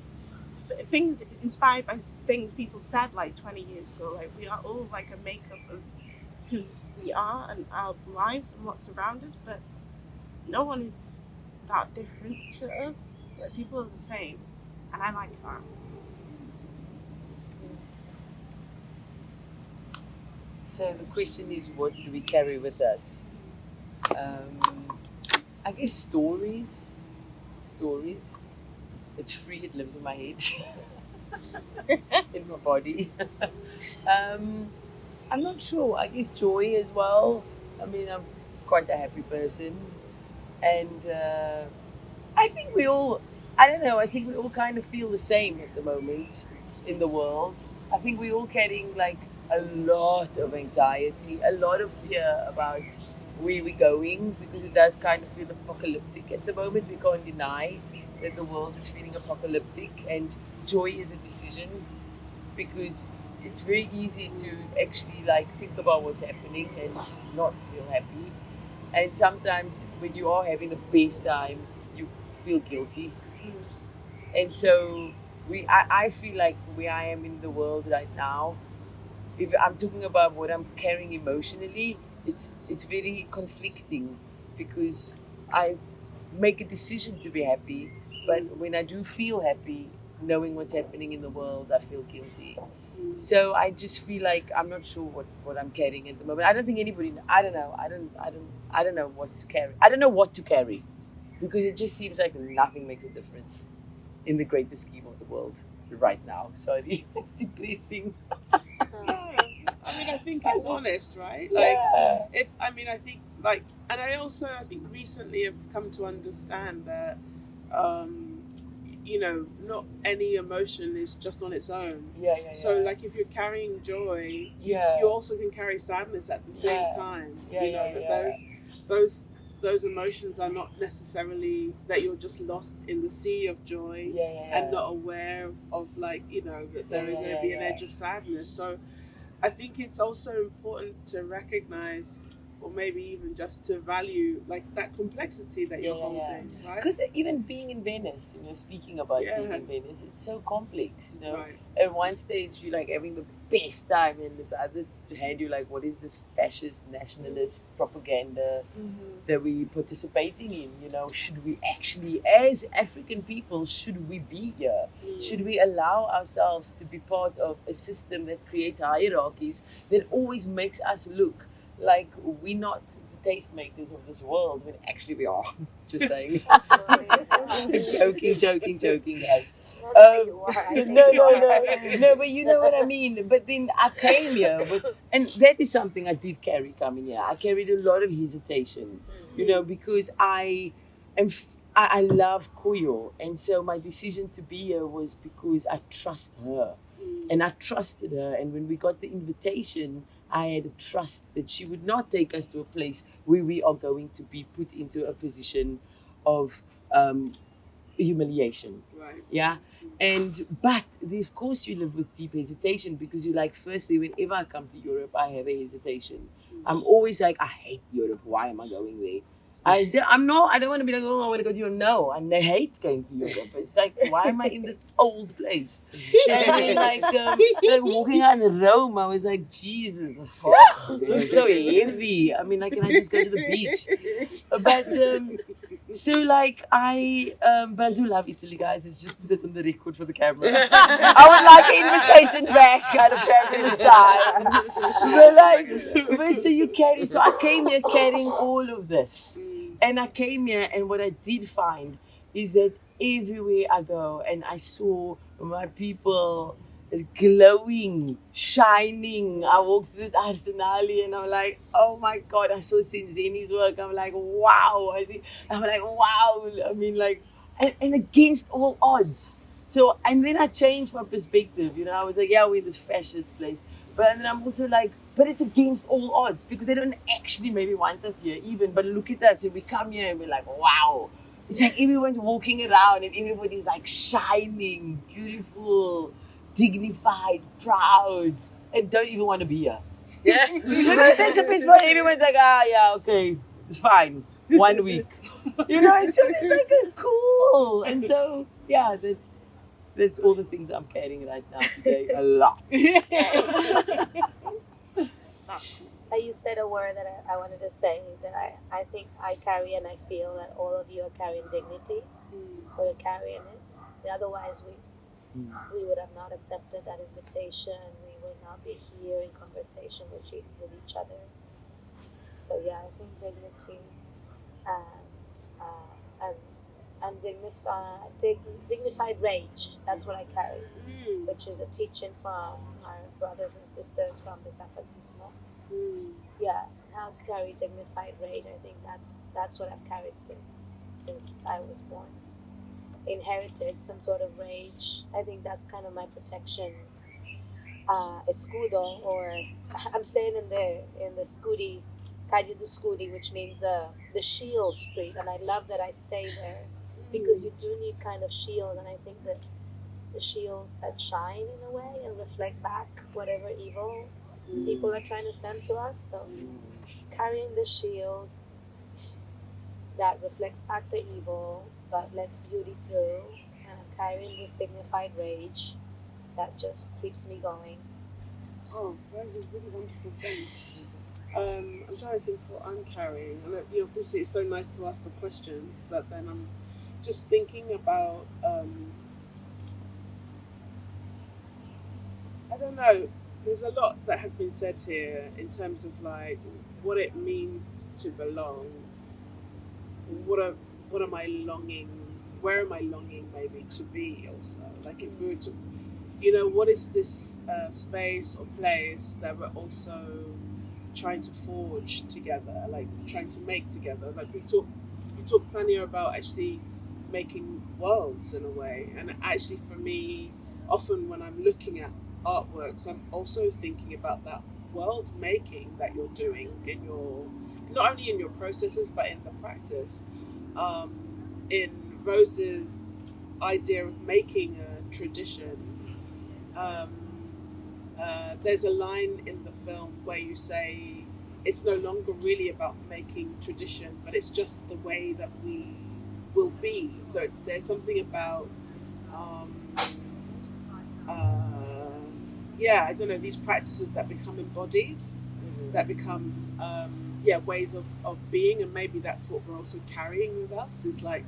Things inspired by things people said like 20 years ago. Like, we are all like a makeup of who we are and our lives and what's around us, but no one is that different to us. Like, people are the same, and I like that. So the question is, what do we carry with us? I guess stories. It's free, it lives in my head. in my body. I'm not sure. I guess joy as well. I mean, I'm quite a happy person, and I think we all. I don't know. I think we all kind of feel the same at the moment in the world. I think we're all carrying like a lot of anxiety, a lot of fear about where we're going, because it does kind of feel apocalyptic at the moment. We can't deny that the world is feeling apocalyptic, and joy is a decision, because it's very easy to actually like think about what's happening and not feel happy. And sometimes when you are having the best time, you feel guilty. And so I feel like where I am in the world right now, if I'm talking about what I'm carrying emotionally, it's very conflicting, because I make a decision to be happy, but when I do feel happy, knowing what's happening in the world, I feel guilty. So I just feel like I'm not sure what I'm carrying at the moment. I don't think anybody. I don't know. I don't know what to carry. I don't know what to carry, because it just seems like nothing makes a difference in the greater scheme of the world right now. Sorry, it's depressing. Yeah. I mean, I think it's honest, right? Like, if I mean, I think like, and I think recently have come to understand that, you know, not any emotion is just on its own. So, like, if you're carrying joy, you also can carry sadness at the same time. You know, that those emotions are not necessarily that you're just lost in the sea of joy and not aware of like, you know, that there is going to be an edge of sadness. So I think it's also important to recognize, or maybe even just to value like that complexity that you're holding, right? Because even being in Venice, you know, speaking about being in Venice, it's so complex, you know. Right. At one stage, you're like having the best time, and the others hand you like, what is this fascist, nationalist propaganda that we're participating in? You know, should we actually, as African people, should we be here? Should we allow ourselves to be part of a system that creates hierarchies that always makes us look like we're not the tastemakers of this world, when actually we are? Just saying. joking, guys. No, but you know what I mean. But then I came here, and that is something I did carry coming here. I carried a lot of hesitation, you know, because I love Koyo, and so my decision to be here was because I trust her, and I trusted her. And when we got the invitation, I had a trust that she would not take us to a place where we are going to be put into a position of humiliation. Right. Yeah. But of course you live with deep hesitation, because you like, firstly, whenever I come to Europe, I have a hesitation. I'm always like, I hate Europe. Why am I going there? I don't want to be like, oh, I want to go to Europe. No, I hate going to Europe. It's like, why am I in this old place? And then, like walking out in Rome, I was like, Jesus, it's so heavy. I mean, like, can I just go to the beach? But so like but I do love Italy, guys. It's just put it on the record for the camera. I would like an invitation back out of fabulous time. But so you carry. So I came here carrying all of this. And I came here, and what I did find is that everywhere I go, and I saw my people glowing, shining. I walked through the Arsenale, and I'm like, oh my God, I saw Zeni's work. I'm like, wow. I'm like, wow. I mean, like, and against all odds. So, and then I changed my perspective. You know, I was like, yeah, we're in this fascist place. But then I'm also like, but it's against all odds, because they don't actually maybe want us here even. But look at us, and we come here and we're like, wow. It's like everyone's walking around and everybody's like shining, beautiful, dignified, proud, and don't even want to be here. Yeah. That's the best part. Everyone's like, yeah, okay, it's fine. 1 week. You know, it's like, it's cool. And so, yeah, that's all the things I'm carrying right now today. A lot. That's cool. You said a word that I wanted to say, that I think I carry, and I feel that all of you are carrying dignity. We're carrying it. Otherwise, we would have not accepted that invitation. We would not be here in conversation with each other. So yeah, I think dignity and and dignified rage. That's what I carry, which is a teaching from our brothers and sisters from the Zapatismo. Yeah, how to carry dignified rage. I think that's what I've carried since I was born. Inherited some sort of rage. I think that's kind of my protection. Escudo, or I'm staying in the Scudi, Calle do Scudi, which means the shield street, and I love that I stay there because you do need kind of shields, and I think that the shields that shine in a way and reflect back whatever evil people are trying to send to us. So carrying the shield that reflects back the evil but lets beauty through, and I'm carrying this dignified rage that just keeps me going. Oh, those are really wonderful things. I'm trying to think what I'm carrying. And obviously it's so nice to ask the questions, but then I'm just thinking about, I don't know, there's a lot that has been said here in terms of like what it means to belong. What am I longing, where am I longing maybe to be also? Like if we were to, what is this space or place that we're also trying to forge together, like trying to make together? Like you talked Thania about actually making worlds in a way, and actually for me, often when I'm looking at artworks, I'm also thinking about that world making that you're doing in your, not only in your processes but in the practice. In Rose's idea of making a tradition, there's a line in the film where you say it's no longer really about making tradition, but it's just the way that we will be. So there's something about I don't know, these practices that become embodied, that become ways of being, and maybe that's what we're also carrying with us, is like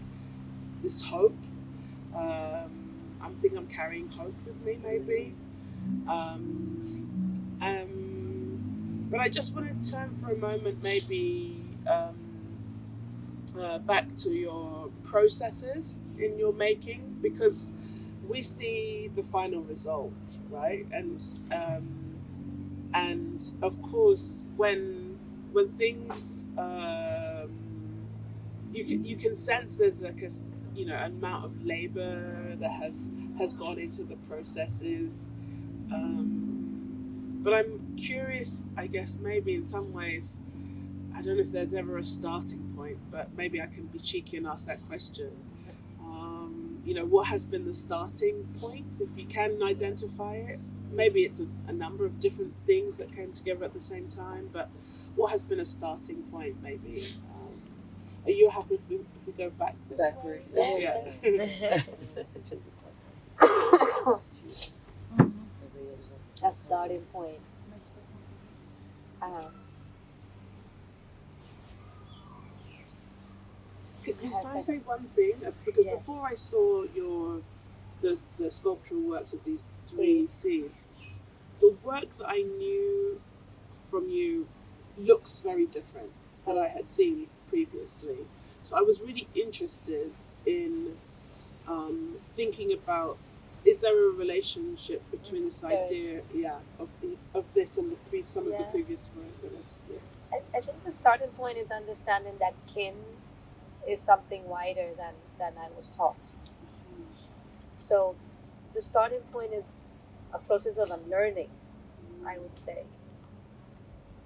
this hope. I think I'm carrying hope with me, maybe. But I just want to turn for a moment maybe back to your processes in your making, because we see the final result, right? And of course when things you can sense there's like a amount of labor that has gone into the processes, but I'm curious, I guess maybe in some ways, I don't know if there's ever a starting point, but maybe I can be cheeky and ask that question. What has been the starting point, if you can identify it? Maybe it's a number of different things that came together at the same time, but what has been a starting point, maybe? Are you happy if we go back this backwards? way? Yeah. A starting point. Can I say one thing? Because before I saw the sculptural works of these three seeds, the work that I knew from you looks very different than I had seen previously. So I was really interested in thinking about, is there a relationship between this idea of this and some of the previous work? I think the starting point is understanding that kin is something wider than I was taught. So the starting point is a process of unlearning, I would say,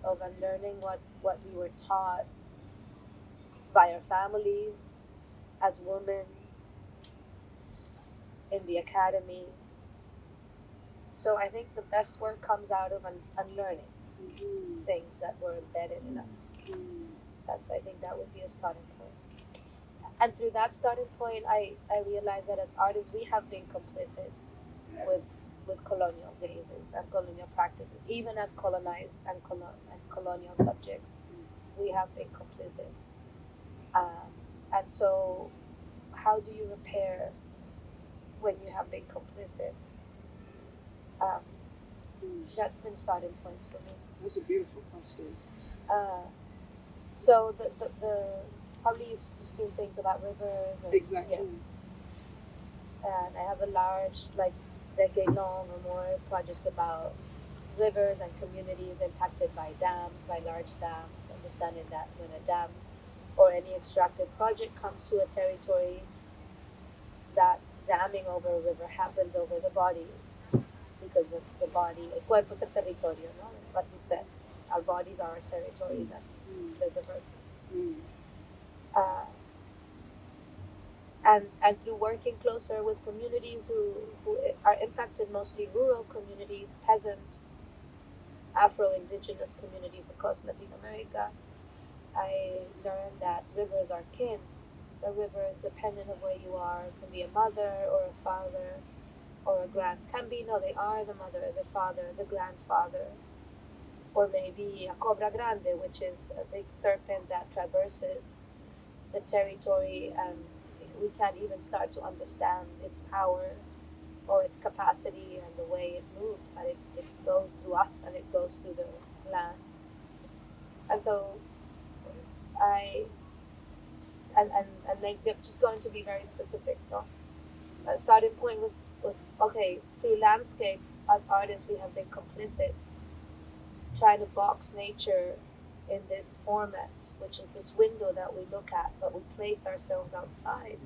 of unlearning what we were taught by our families, as women, in the academy. So I think the best work comes out of unlearning things that were embedded in us. I think that would be a starting point. And through that starting point, I realized that as artists, we have been complicit with colonial gazes and colonial practices, even as colonized and colonial subjects. We have been complicit. And so how do you repair when you have been complicit? That's been starting points for me. That's a beautiful question. So probably you've seen things about rivers. And, Exactly. Yes. And I have a large, like, decade-long or more project about rivers and communities impacted by dams, by large dams, understanding that when a dam or any extractive project comes to a territory, that damming over a river happens over the body, because of the body, el cuerpo es el territorio, no? What you said, our bodies are our territories, and vice versa. And through working closer with communities who are impacted, mostly rural communities, peasant, Afro-Indigenous communities across Latin America, I learned that rivers are kin. The rivers, depending on where you are, can be a mother or a father or a they are the mother, the father, the grandfather, or maybe a cobra grande, which is a big serpent that traverses the territory, and we can't even start to understand its power or its capacity and the way it moves, but it goes through us and it goes through the land. And so like, just going to be very specific, no? A starting point was okay, through landscape, as artists we have been complicit, trying to box nature in this format, which is this window that we look at, but we place ourselves outside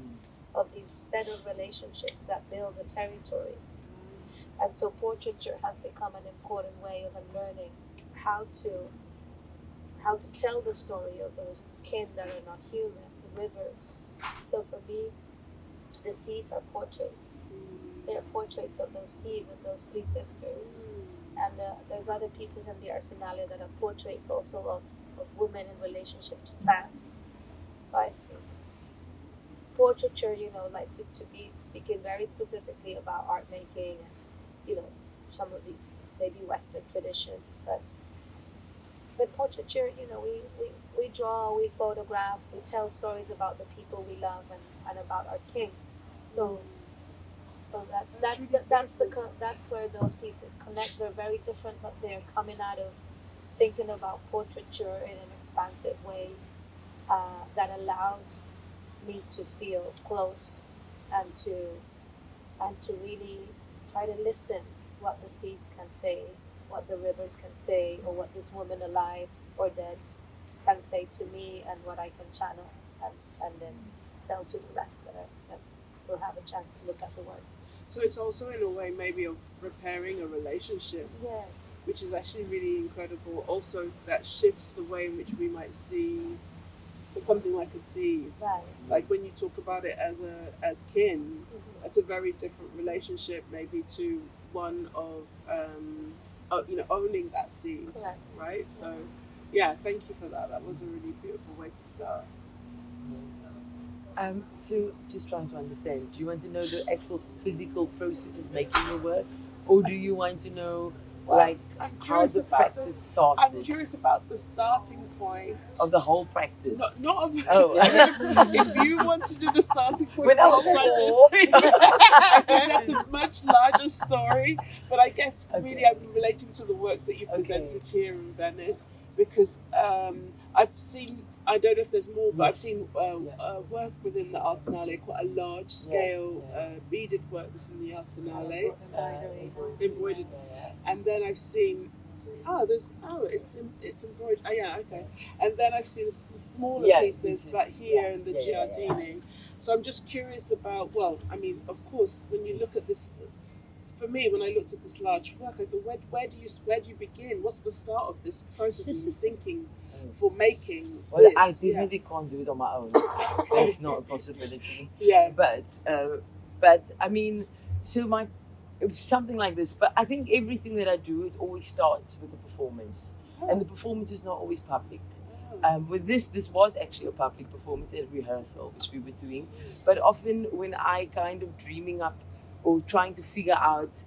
of these set of relationships that build the territory. And so portraiture has become an important way of unlearning how to tell the story of those kin that are not human, the rivers. So for me, the seeds are portraits. They're portraits of those seeds, of those three sisters. And there's other pieces in the Arsenale that are portraits also of women in relationship to plants. So I think portraiture, like to be speaking very specifically about art making and, some of these maybe Western traditions, but portraiture, we draw, we photograph, we tell stories about the people we love and about our king. So that's where those pieces connect. They're very different, but they're coming out of thinking about portraiture in an expansive way that allows me to feel close and to really try to listen what the seeds can say, what the rivers can say, or what this woman alive or dead can say to me, and what I can channel and then tell to the rest that will have a chance to look at the work. So it's also in a way maybe of repairing a relationship, which is actually really incredible. Also, that shifts the way in which we might see something like a seed. Right. Like when you talk about it as kin, that's a very different relationship maybe to one of owning that seed, right? So thank you for that. That was a really beautiful way to start. So just trying to understand, do you want to know the actual physical process of making your work, or do you want to know how the practice started? I'm curious about the starting point of the whole practice. Not of if you want to do the starting point of the whole practice, I think that's a much larger story. But I guess really I'm relating to the works that you've presented here in Venice, because I've seen, I don't know if there's more, but I've seen work within the Arsenale, quite a large scale beaded work that's in the Arsenale, embroidered. And then I've seen, it's embroidered. And then I've seen smaller pieces, but here in the Giardini. So I'm just curious about, of course, when you look at this, for me, when I looked at this large work, I thought, where do you begin? What's the start of this process of your thinking for making this? I definitely can't do it on my own. That's not a possibility. But I mean, so something like this. But I think everything that I do, it always starts with a performance, and the performance is not always public. With this was actually a public performance at rehearsal, which we were doing. But often when I kind of dreaming up or trying to figure out,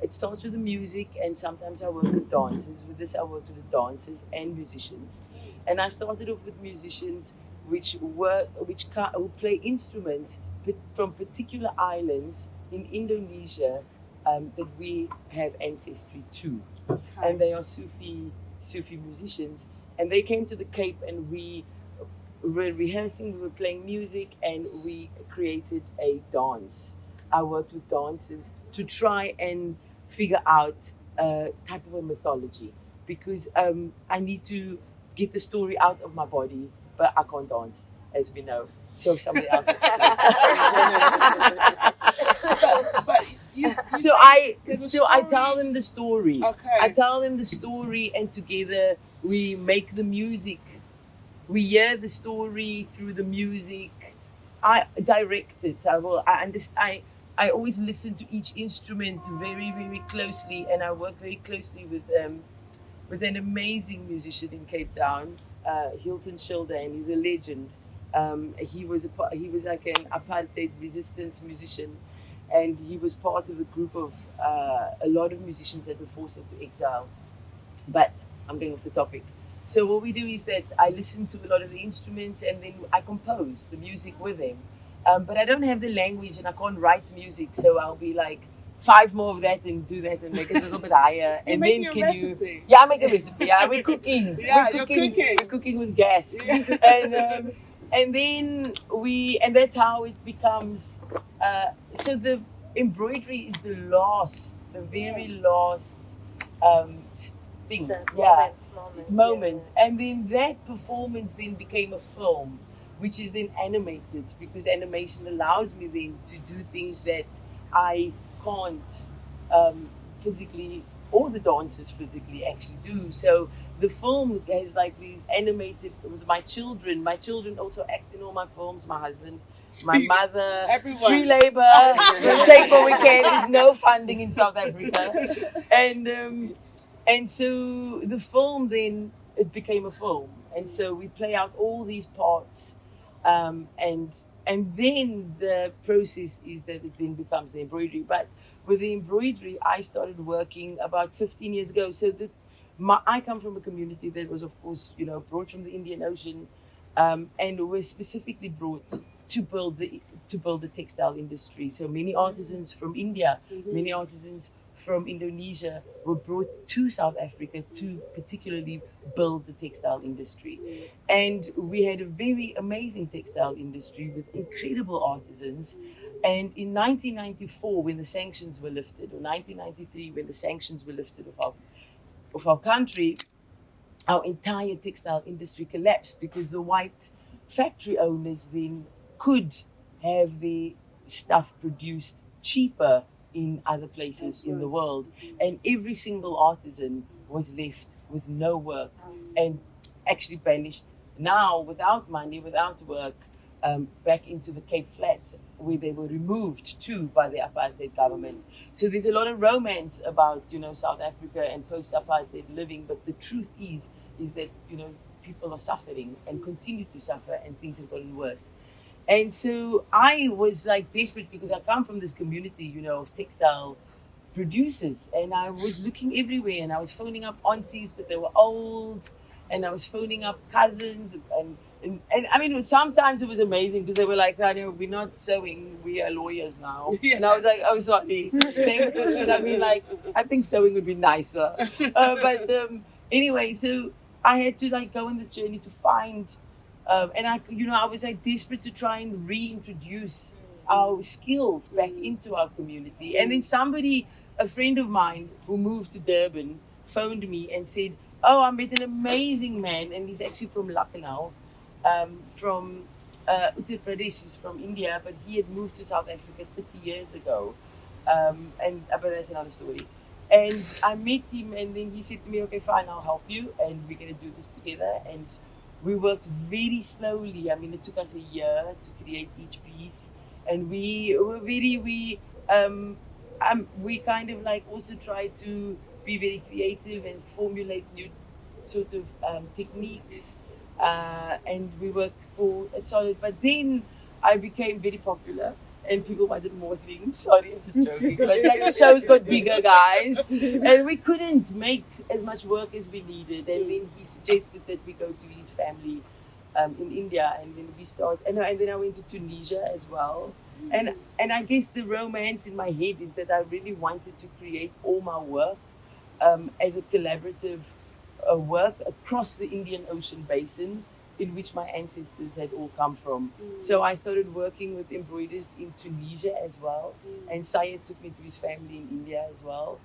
it starts with the music, and sometimes I work with dancers. With this, I work with the dancers and musicians. And I started off with musicians who play instruments from particular islands in Indonesia that we have ancestry to. And they are Sufi musicians. And they came to the Cape, and we were rehearsing, we were playing music, and we created a dance. I worked with dancers to try and figure out a type of a mythology, because I need to get the story out of my body, but I can't dance, as we know. So somebody else has to do it. So I tell them the story. Okay. I tell them the story, and together we make the music. We hear the story through the music. I direct it. I always listen to each instrument very, very closely, and I work very closely with an amazing musician in Cape Town, Hilton Schilder, and he's a legend. He was like an apartheid resistance musician, and he was part of a group of a lot of musicians that were forced into exile. But I'm going off the topic. So what we do is that I listen to a lot of the instruments, and then I compose the music with them. But I don't have the language, and I can't write music, so I'll be like, 5 more of that and do that and make it a little bit higher. You're and making then a can recipe. you? Yeah, I make a recipe. Yeah, we're cooking. Yeah, we're you're cooking. We're cooking with gas. Yeah. And then and that's how it becomes. So the embroidery is the very last thing. Moment. And then that performance then became a film, which is then animated, because animation allows me then to do things that I can't physically, or the dancers physically actually do. So the film has like these animated, with my children also act in all my films, my husband, my mother, everyone. Free labor, we'll take what we can, there's no funding in South Africa. And so the film then, it became a film. And so we play out all these parts, and then the process is that it then becomes the embroidery. But with the embroidery, I started working about 15 years ago. So I come from a community that was, of course, brought from the Indian Ocean, and was specifically brought to build the textile industry. So many artisans from India, many artisans from Indonesia were brought to South Africa to particularly build the textile industry. And we had a very amazing textile industry with incredible artisans. And in 1994, when the sanctions were lifted, or 1993, when the sanctions were lifted of our country, our entire textile industry collapsed, because the white factory owners then could have the stuff produced cheaper in other places in the world, and every single artisan was left with no work and actually banished, now without money, without work, back into the Cape Flats, where they were removed to by the apartheid government. So there's a lot of romance about South Africa and post-apartheid living, but the truth is that people are suffering and continue to suffer, and things have gotten worse. And so I was like desperate, because I come from this community, of textile producers, and I was looking everywhere, and I was phoning up aunties, but they were old, and I was phoning up cousins, and I mean, sometimes it was amazing, because they were like, Thania, we're not sewing, we are lawyers now. Yeah. And I was like, oh, sorry, thanks. But I mean, like, I think sewing would be nicer. Anyway, so I had to go on this journey to find. And I was desperate to try and reintroduce our skills back into our community. And then a friend of mine who moved to Durban, phoned me and said, oh, I met an amazing man, and he's actually from Lucknow, from Uttar Pradesh. He's from India, but he had moved to South Africa 30 years ago. But that's another story. And I met him, and then he said to me, okay, fine, I'll help you, and we're going to do this together. And we worked very slowly. I mean, it took us a year to create each piece, and we kind of also tried to be very creative and formulate new sort of techniques, and we worked for a solid. But then I became very popular, and people wanted more things. Sorry, I'm just joking. But the shows got bigger, guys, and we couldn't make as much work as we needed. And then he suggested that we go to his family in India, and then we started. And then I went to Tunisia as well. And I guess the romance in my head is that I really wanted to create all my work as a collaborative work across the Indian Ocean basin, in which my ancestors had all come from. So I started working with embroiderers in Tunisia as well, and Syed took me to his family in India as well.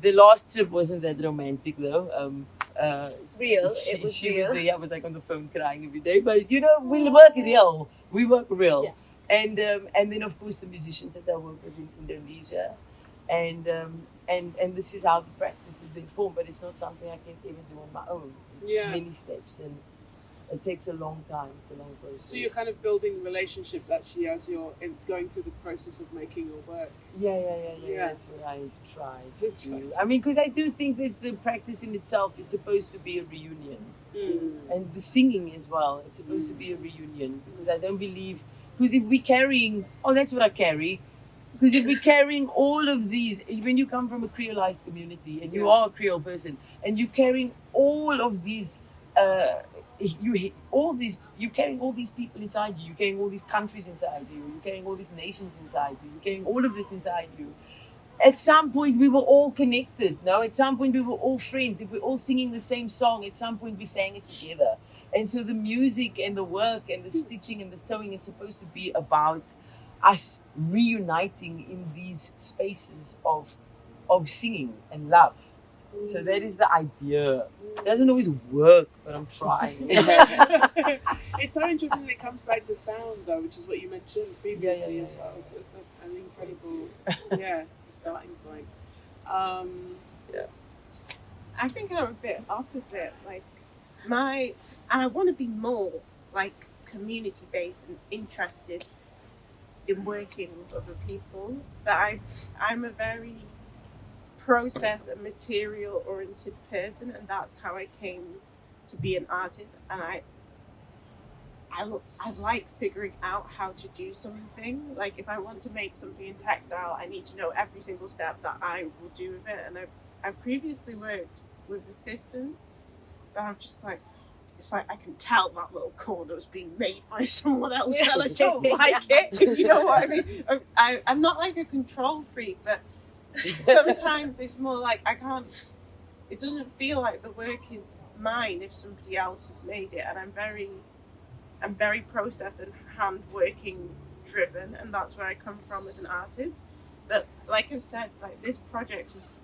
The last trip wasn't that romantic though. It's real. She real. was there. I was like on the phone crying every day. But you know, we work real. We work real. Yeah. And then of course the musicians that I work with in Indonesia, and this is how the practice is then formed. But it's not something I can even do on my own. It's many steps, and it takes a long time. It's a long process. So you're kind of building relationships actually as you're going through the process of making your work. Yeah. That's what I try to do. I mean, because I do think that the practice in itself is supposed to be a reunion, and the singing as well. It's supposed to be a reunion, because I don't believe. Because if we're carrying, that's what I carry. Because if we're carrying all of these, when you come from a Creolized community and you are a Creole person, and you're carrying all of these, you're carrying all these people inside you, you're carrying all these countries inside you, you're carrying all these nations inside you, you're carrying all of this inside you. At some point we were all connected. No, at some point we were all friends. If we're all singing the same song, at some point we sang it together. And so the music and the work and the stitching and the sewing is supposed to be about us reuniting in these spaces of singing and love. So that is the idea. It doesn't always work, but I'm trying. It's so interesting that it comes back to sound though, which is what you mentioned previously as well. So it's an incredible starting point. I think I'm a bit opposite. Like I want to be more like community based and interested in working with other people. But I'm a very process and material oriented person, and that's how I came to be an artist. And I like figuring out how to do something. Like if I want to make something in textile, I need to know every single step that I will do with it. And I've previously worked with assistants, but I'm just like, it's like I can tell that little corner was being made by someone else and I don't like it, if you know what I mean. I'm not like a control freak, but sometimes it's more like it doesn't feel like the work is mine if somebody else has made it. And I'm very process and hand working driven, and that's where I come from as an artist. But like I've said, like this project has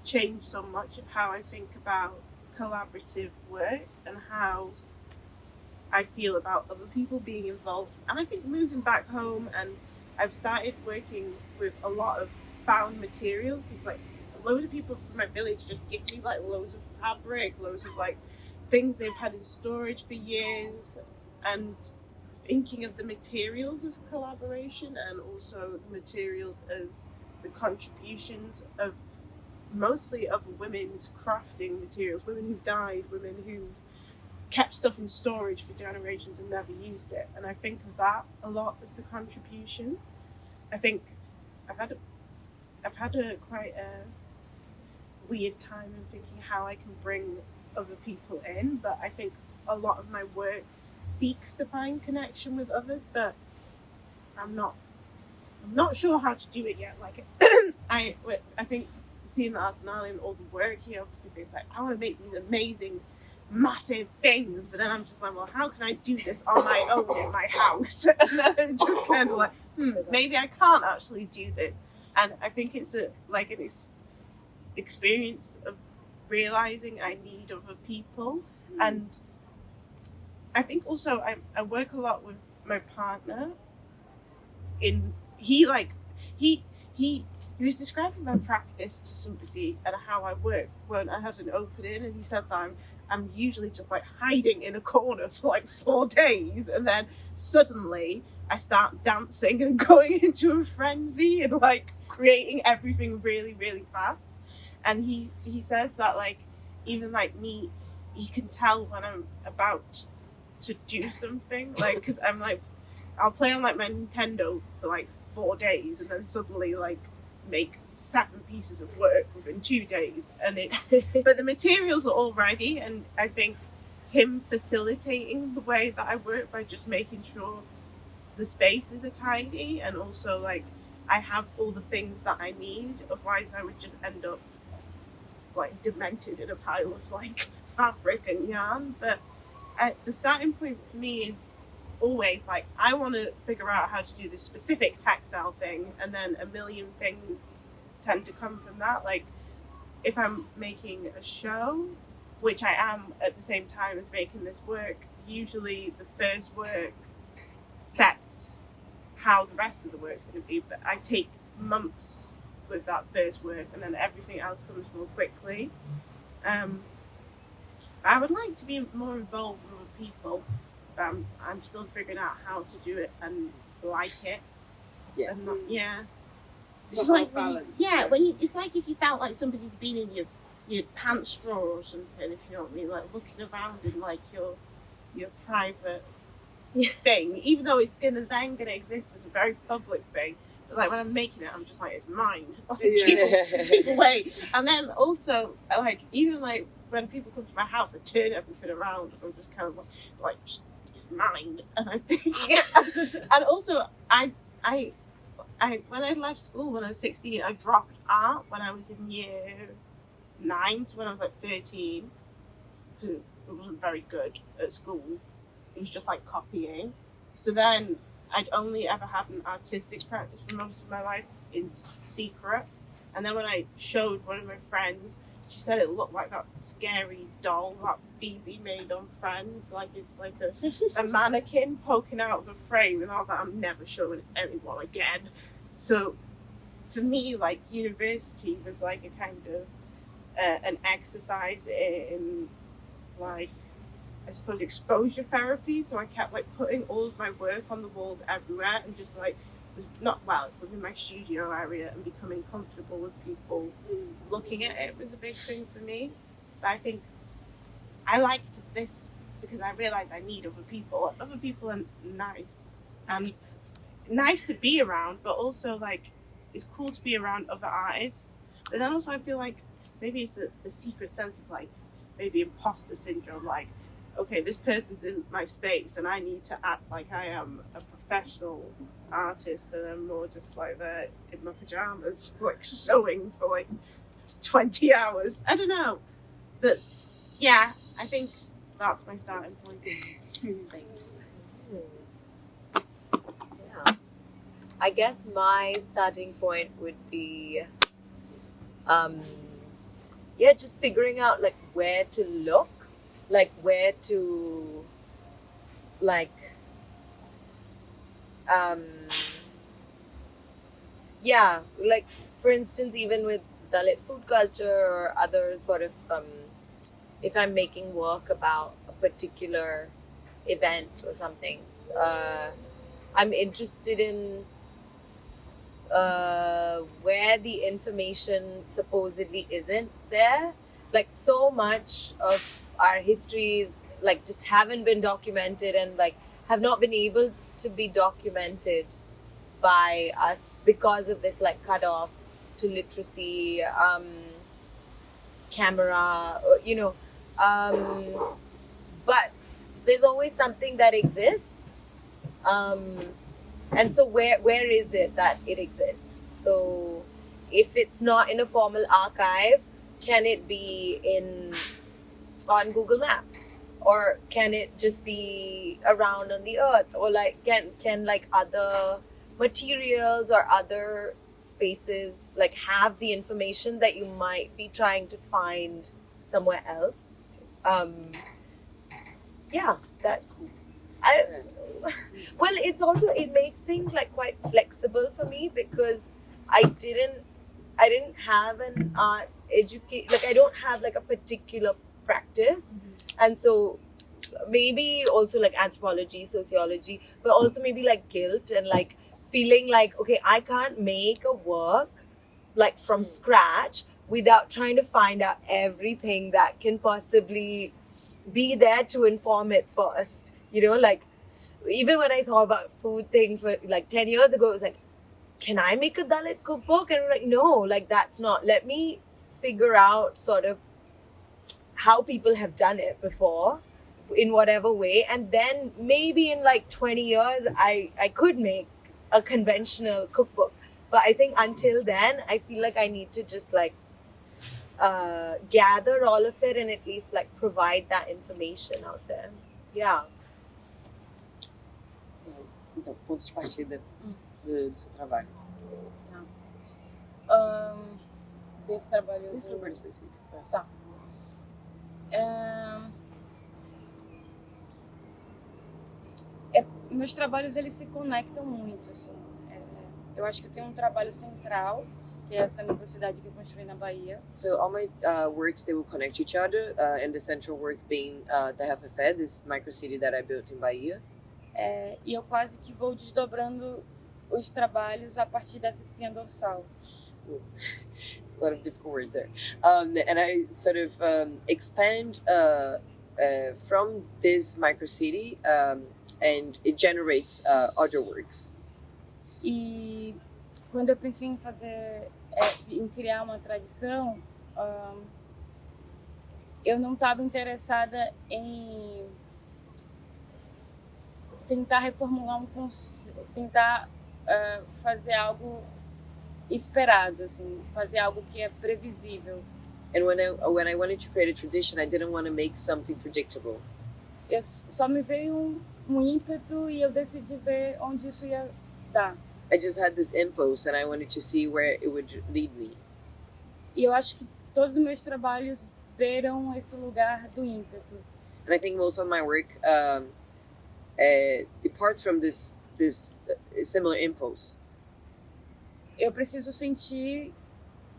changed so much of how I think about collaborative work and how I feel about other people being involved. And I think moving back home, and I've started working with a lot of found materials, because like loads of people from my village just give me like loads of fabric, loads of like things they've had in storage for years, and thinking of the materials as collaboration and also the materials as the contributions of mostly of women's crafting materials, women who've died, women who've kept stuff in storage for generations and never used it. And I think of that a lot as the contribution. I think I've had a quite a weird time in thinking how I can bring other people in, but I think a lot of my work seeks to find connection with others, but I'm not sure how to do it yet. Like I think seeing the Art Not and all the work here, obviously it's like I want to make these amazing massive things, but then I'm just like, well, how can I do this on my own in my house? And then I'm just kind of like, maybe I can't actually do this. And I think it's an experience of realizing I need other people. And I think also I work a lot with my partner. He was describing my practice to somebody and how I work when I had an opening, and he said that I'm usually just like hiding in a corner for like 4 days, and then suddenly I start dancing and going into a frenzy and like creating everything really, really fast. And he says that like even like me, he can tell when I'm about to do something, like because I'm like I'll play on like my Nintendo for like 4 days and then suddenly like make 7 pieces of work within 2 days, and it's but the materials are all ready, and I think him facilitating the way that I work by just making sure the spaces are tidy and also like I have all the things that I need, otherwise I would just end up like demented in a pile of like fabric and yarn. But the starting point for me is always like, I want to figure out how to do this specific textile thing, and then a million things tend to come from that. Like, if I'm making a show, which I am at the same time as making this work, usually the first work sets how the rest of the work's going to be, but I take months with that first work, and then everything else comes more quickly. I would like to be more involved with other people. I'm still figuring out how to do it and like it. Yeah. And not, yeah. It's like balance. It's like if you felt like somebody's been in your pants drawer or something, if you know what I mean, like looking around in like your private thing, even though it's gonna exist as a very public thing. But like when I'm making it, I'm just like, it's mine. Keep away. And then also like even like when people come to my house, I turn everything around and I'm just kind of like it's mine. And I think and also I when I left school when I was 16, I dropped art when I was in year 9, so when I was like 13, because it wasn't very good at school. It was just like copying. So then I'd only ever had an artistic practice for most of my life in secret. And then when I showed one of my friends, she said it looked like that scary doll that Phoebe made on Friends. Like it's like a mannequin poking out of a frame. And I was like, I'm never showing anyone again. So for me, like university was like a kind of an exercise in like, I suppose, exposure therapy. So I kept like putting all of my work on the walls everywhere and just like within my studio area, and becoming comfortable with people looking at it was a big thing for me. But I think I liked this because I realized I need other people. Other people are nice and nice to be around, but also like it's cool to be around other artists. But then also I feel like maybe it's a secret sense of like maybe imposter syndrome, like, okay, this person's in my space and I need to act like I am a professional artist, and I'm more just like there in my pajamas, like sewing for like 20 hours. I don't know. But yeah, I think that's my starting point. Yeah. I guess my starting point would be just figuring out like where to look, like where to like like for instance, even with Dalit food culture or other sort of if I'm making work about a particular event or something, I'm interested in where the information supposedly isn't there. Like so much of our histories like just haven't been documented and like have not been able to be documented by us because of this like cutoff to literacy, camera, but there's always something that exists, and so where is it that it exists? So if it's not in a formal archive, can it be on Google Maps, or can it just be around on the earth, or like can like other materials or other spaces like have the information that you might be trying to find somewhere else? That's well, it's also, it makes things like quite flexible for me because I didn't have an art like I don't have like a particular practice, and so maybe also like anthropology, sociology, but also maybe like guilt and like feeling like, okay, I can't make a work like from scratch without trying to find out everything that can possibly be there to inform it first, like even when I thought about food thing for like 10 years ago, it was like, can I make a Dalit cookbook? And I'm like, no, like that's not, let me figure out sort of how people have done it before in whatever way, and then maybe in like 20 years I could make a conventional cookbook. But I think until then I feel like I need to just like gather all of it and at least like provide that information out there. Yeah. Então, ponto de partida do seu trabalho. Desse trabalho. Desse trabalho específico. Tá. Meus trabalhos, eles se conectam muito, assim. Eu acho que eu tenho um trabalho central, que é essa universidade que eu construí na Bahia. So all my works, they will connect each other, and the central work being the Rose Afefé, this microcity that I built in Bahia. E eu quase que vou desdobrando os trabalhos a partir dessa espinha dorsal. A lot of difficult words there. And I sort of expand from this microcity, and it generates other works. E quando eu pensei em em criar uma tradição, eu não estava interessada em tentar reformular tentar fazer algo esperado, assim, fazer algo que é previsível. And when I wanted to create a tradition, I didn't want to make something predictable. Só me veio um ímpeto e eu decidi ver onde isso ia dar. I just had this impulse and I wanted to see where it would lead me. E eu acho que todos os meus trabalhos beiram esse lugar do ímpeto. And I think most of my work departs from this similar impulse. Eu preciso sentir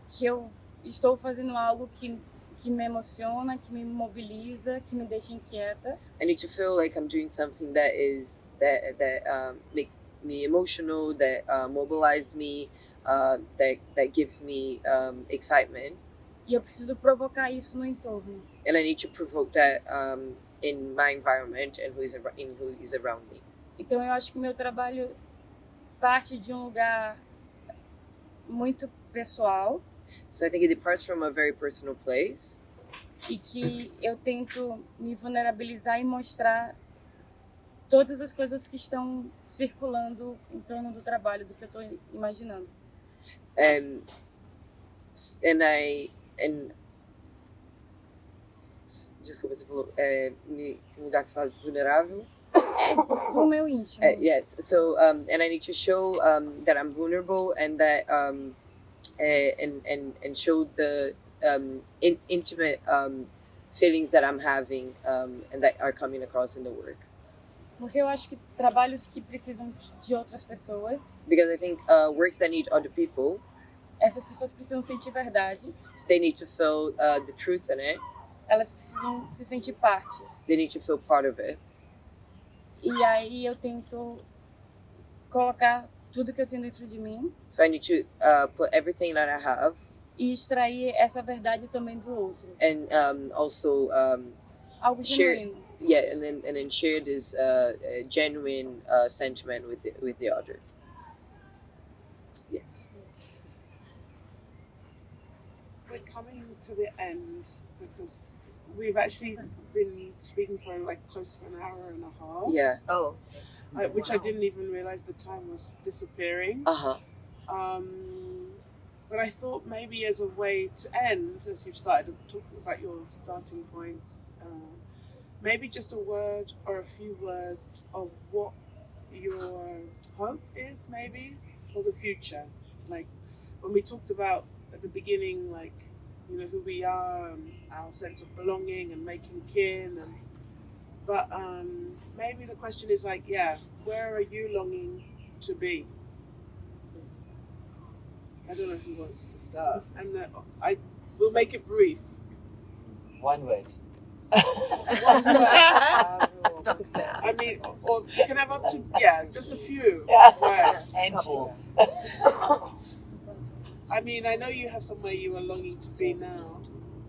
que eu estou fazendo algo que me emociona, que me mobiliza, que me deixa inquieta. I need to feel like I'm doing something that makes me emotional, that mobilizes me, that gives me excitement. E eu preciso provocar isso no entorno. And I need to provoke that in my environment and who is around me. Então eu acho que meu trabalho parte de um lugar muito pessoal. So I think it departs from a very personal place. E que eu tento me vulnerabilizar e mostrar todas as coisas que estão circulando em torno do trabalho, do que eu estou imaginando. Desculpa, você falou um lugar que faz vulnerável. Do meu íntimo. Yes. So and I need to show that I'm vulnerable and that and show the intimate feelings that I'm having and that are coming across in the work. Porque eu acho que trabalhos que precisam de outras pessoas. Because I think works that need other people. Essas pessoas precisam sentir verdade. They need to feel the truth in it. Elas precisam se sentir parte. They need to feel part of it. E aí eu tento colocar tudo que eu tenho dentro de mim. So I need to put everything that I have. E extrair essa verdade também do outro. And also algo genuíno. Yeah, and then share this genuine sentiment with the other. Yes. We're coming to the end because we've actually been speaking for like close to an hour and a half. Yeah. Oh. Which I didn't even realize the time was disappearing. But I thought maybe as a way to end, as you've started talking about your starting points, maybe just a word or a few words of what your hope is maybe for the future. Like when we talked about at the beginning, like, you know, who we are and our sense of belonging and making kin. But maybe the question is like, yeah, where are you longing to be? I don't know who wants to start. And I will make it brief. One word. One word. I mean, or you can have up to, just a few words. Handful. I mean, I know you have somewhere you are longing to be now,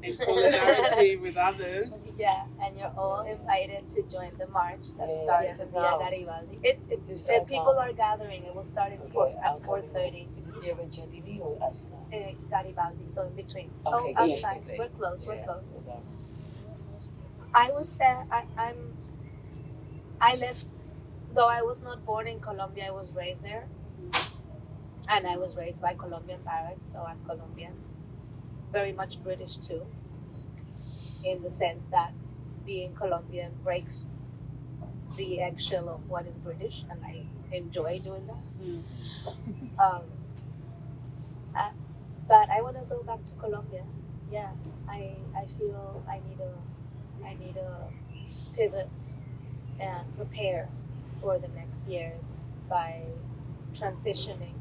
in solidarity with others. Yeah, and you're all invited to join the march that starts in Via Garibaldi. People are gathering. It will start at 4:30. Is it near Venturini or Arsenal? Garibaldi, so in between. Okay, outside. Great. We're close. We're close. Yeah. I would say I left, though I was not born in Colombia. I was raised there. And I was raised by Colombian parents, so I'm Colombian. Very much British too, in the sense that being Colombian breaks the eggshell of what is British, and I enjoy doing that. But I want to go back to Colombia. Yeah, I feel I need a pivot and prepare for the next years by transitioning,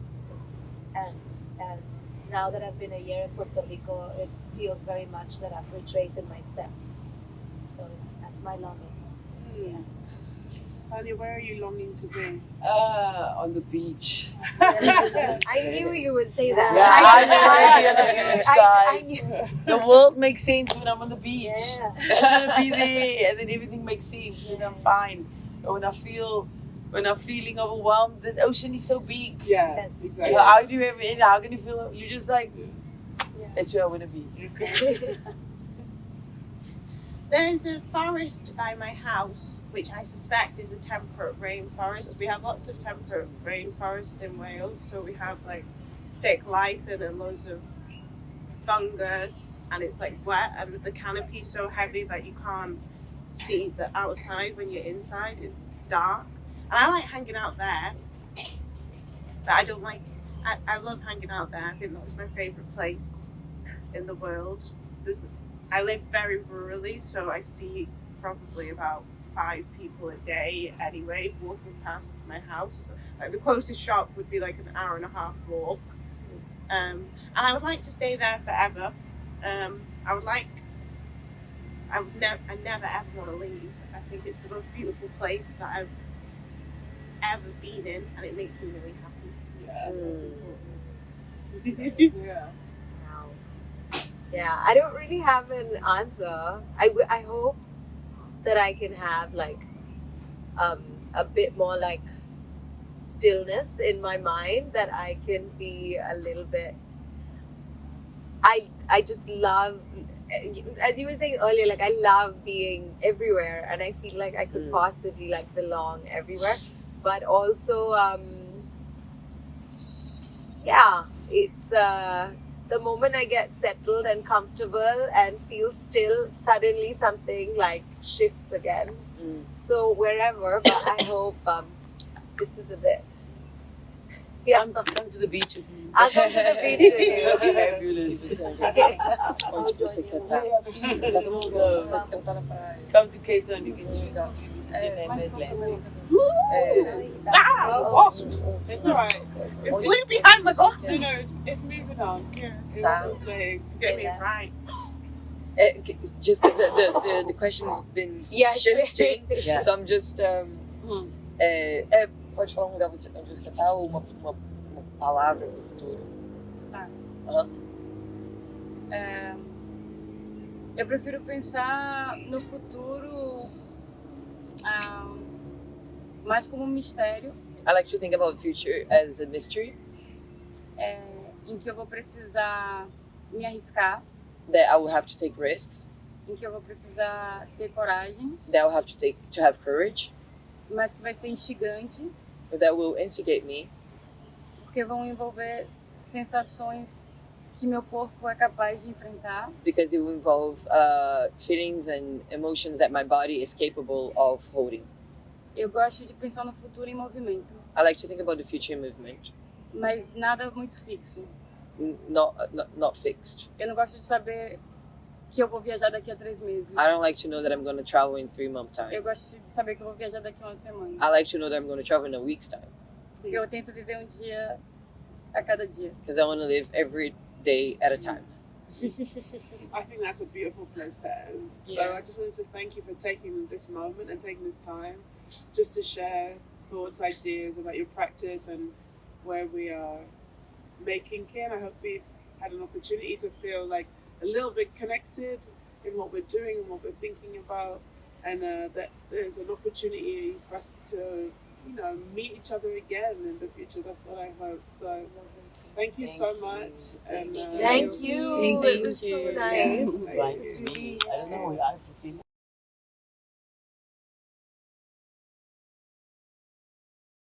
and now that I've been a year in Puerto Rico, it feels very much that I'm retracing my steps. So that's my longing. Yeah. Thania, where are you longing to be? On the beach. I knew you would say that. I knew. The world makes sense when I'm on the beach. Yeah. I'm gonna be there, and then everything makes sense, and I'm fine. But when I'm feeling overwhelmed, the ocean is so big. Yeah, Yes. exactly. How do you ever? How can you feel? You're just like, that's where I want to be. There's a forest by my house, which I suspect is a temperate rainforest. We have lots of temperate rainforests in Wales, so we have like thick lichen and loads of fungus, and it's like wet, and the canopy so heavy that you can't see the outside when you're inside. It's dark, and I like hanging out there, but I don't like. I love hanging out there. I think that's my favourite place in the world. I live very rurally, so I see probably about 5 people a day anyway walking past my house. So, like the closest shop would be like an hour and a half walk, and I would like to stay there forever. I never ever want to leave. I think it's the most beautiful place that I've ever been in, and it makes me really happy. Yeah, that's important. Yeah. Yeah, I don't really have an answer. I hope that I can have like a bit more like stillness in my mind, that I can be a little bit. I just love, as you were saying earlier, like I love being everywhere, and I feel like I could possibly like belong everywhere, but also it's the moment I get settled and comfortable and feel still, suddenly something like shifts again. So wherever, but I hope this is a bit. Yeah, Come to the beach with me. I'll come to the beach with you. That's fabulous. Come to Cape Town, you can choose between Virginia and Atlantic. Awesome. It's alright. It flew behind my box. You know, it's moving on. Yeah, it was saying, get me right. Just because the question's been shifting, so I'm just pode falar um lugar onde você está ou uma palavra para o futuro? Tá. Uhum. Eu prefiro pensar no futuro mais como um mistério. I like to think about the future as a mystery. Em que eu vou precisar me arriscar. That I will have to take risks. Em que eu vou precisar ter coragem. That I will have to have courage. Mas que vai ser instigante. That will instigate me. Porque vão envolver sensações que meu corpo é capaz de enfrentar. Because it will involve feelings and emotions that my body is capable of holding. Eu gosto de pensar no futuro em movimento. I like to think about the future in movement. Mas nada muito fixo. Not fixed. Eu não gosto de saber que eu vou viajar daqui a 3 meses. I don't like to know that I'm going to travel in 3 months' time. Eu gosto de saber que eu vou viajar daqui a uma semana. I like to know that I'm going to travel in a week's time. Porque eu tento viver um dia a cada dia. Because I want to live every day at a time. I think that's a beautiful place to end. Yeah. So I just wanted to thank you for taking this moment and taking this time just to share thoughts, ideas about your practice and where we are making it. I hope we've had an opportunity to feel like a little bit connected in what we're doing and what we're thinking about, and that there's an opportunity for us to, you know, meet each other again in the future. That's what I hope. So thank you so much. And Thank you. It was so nice. I don't know.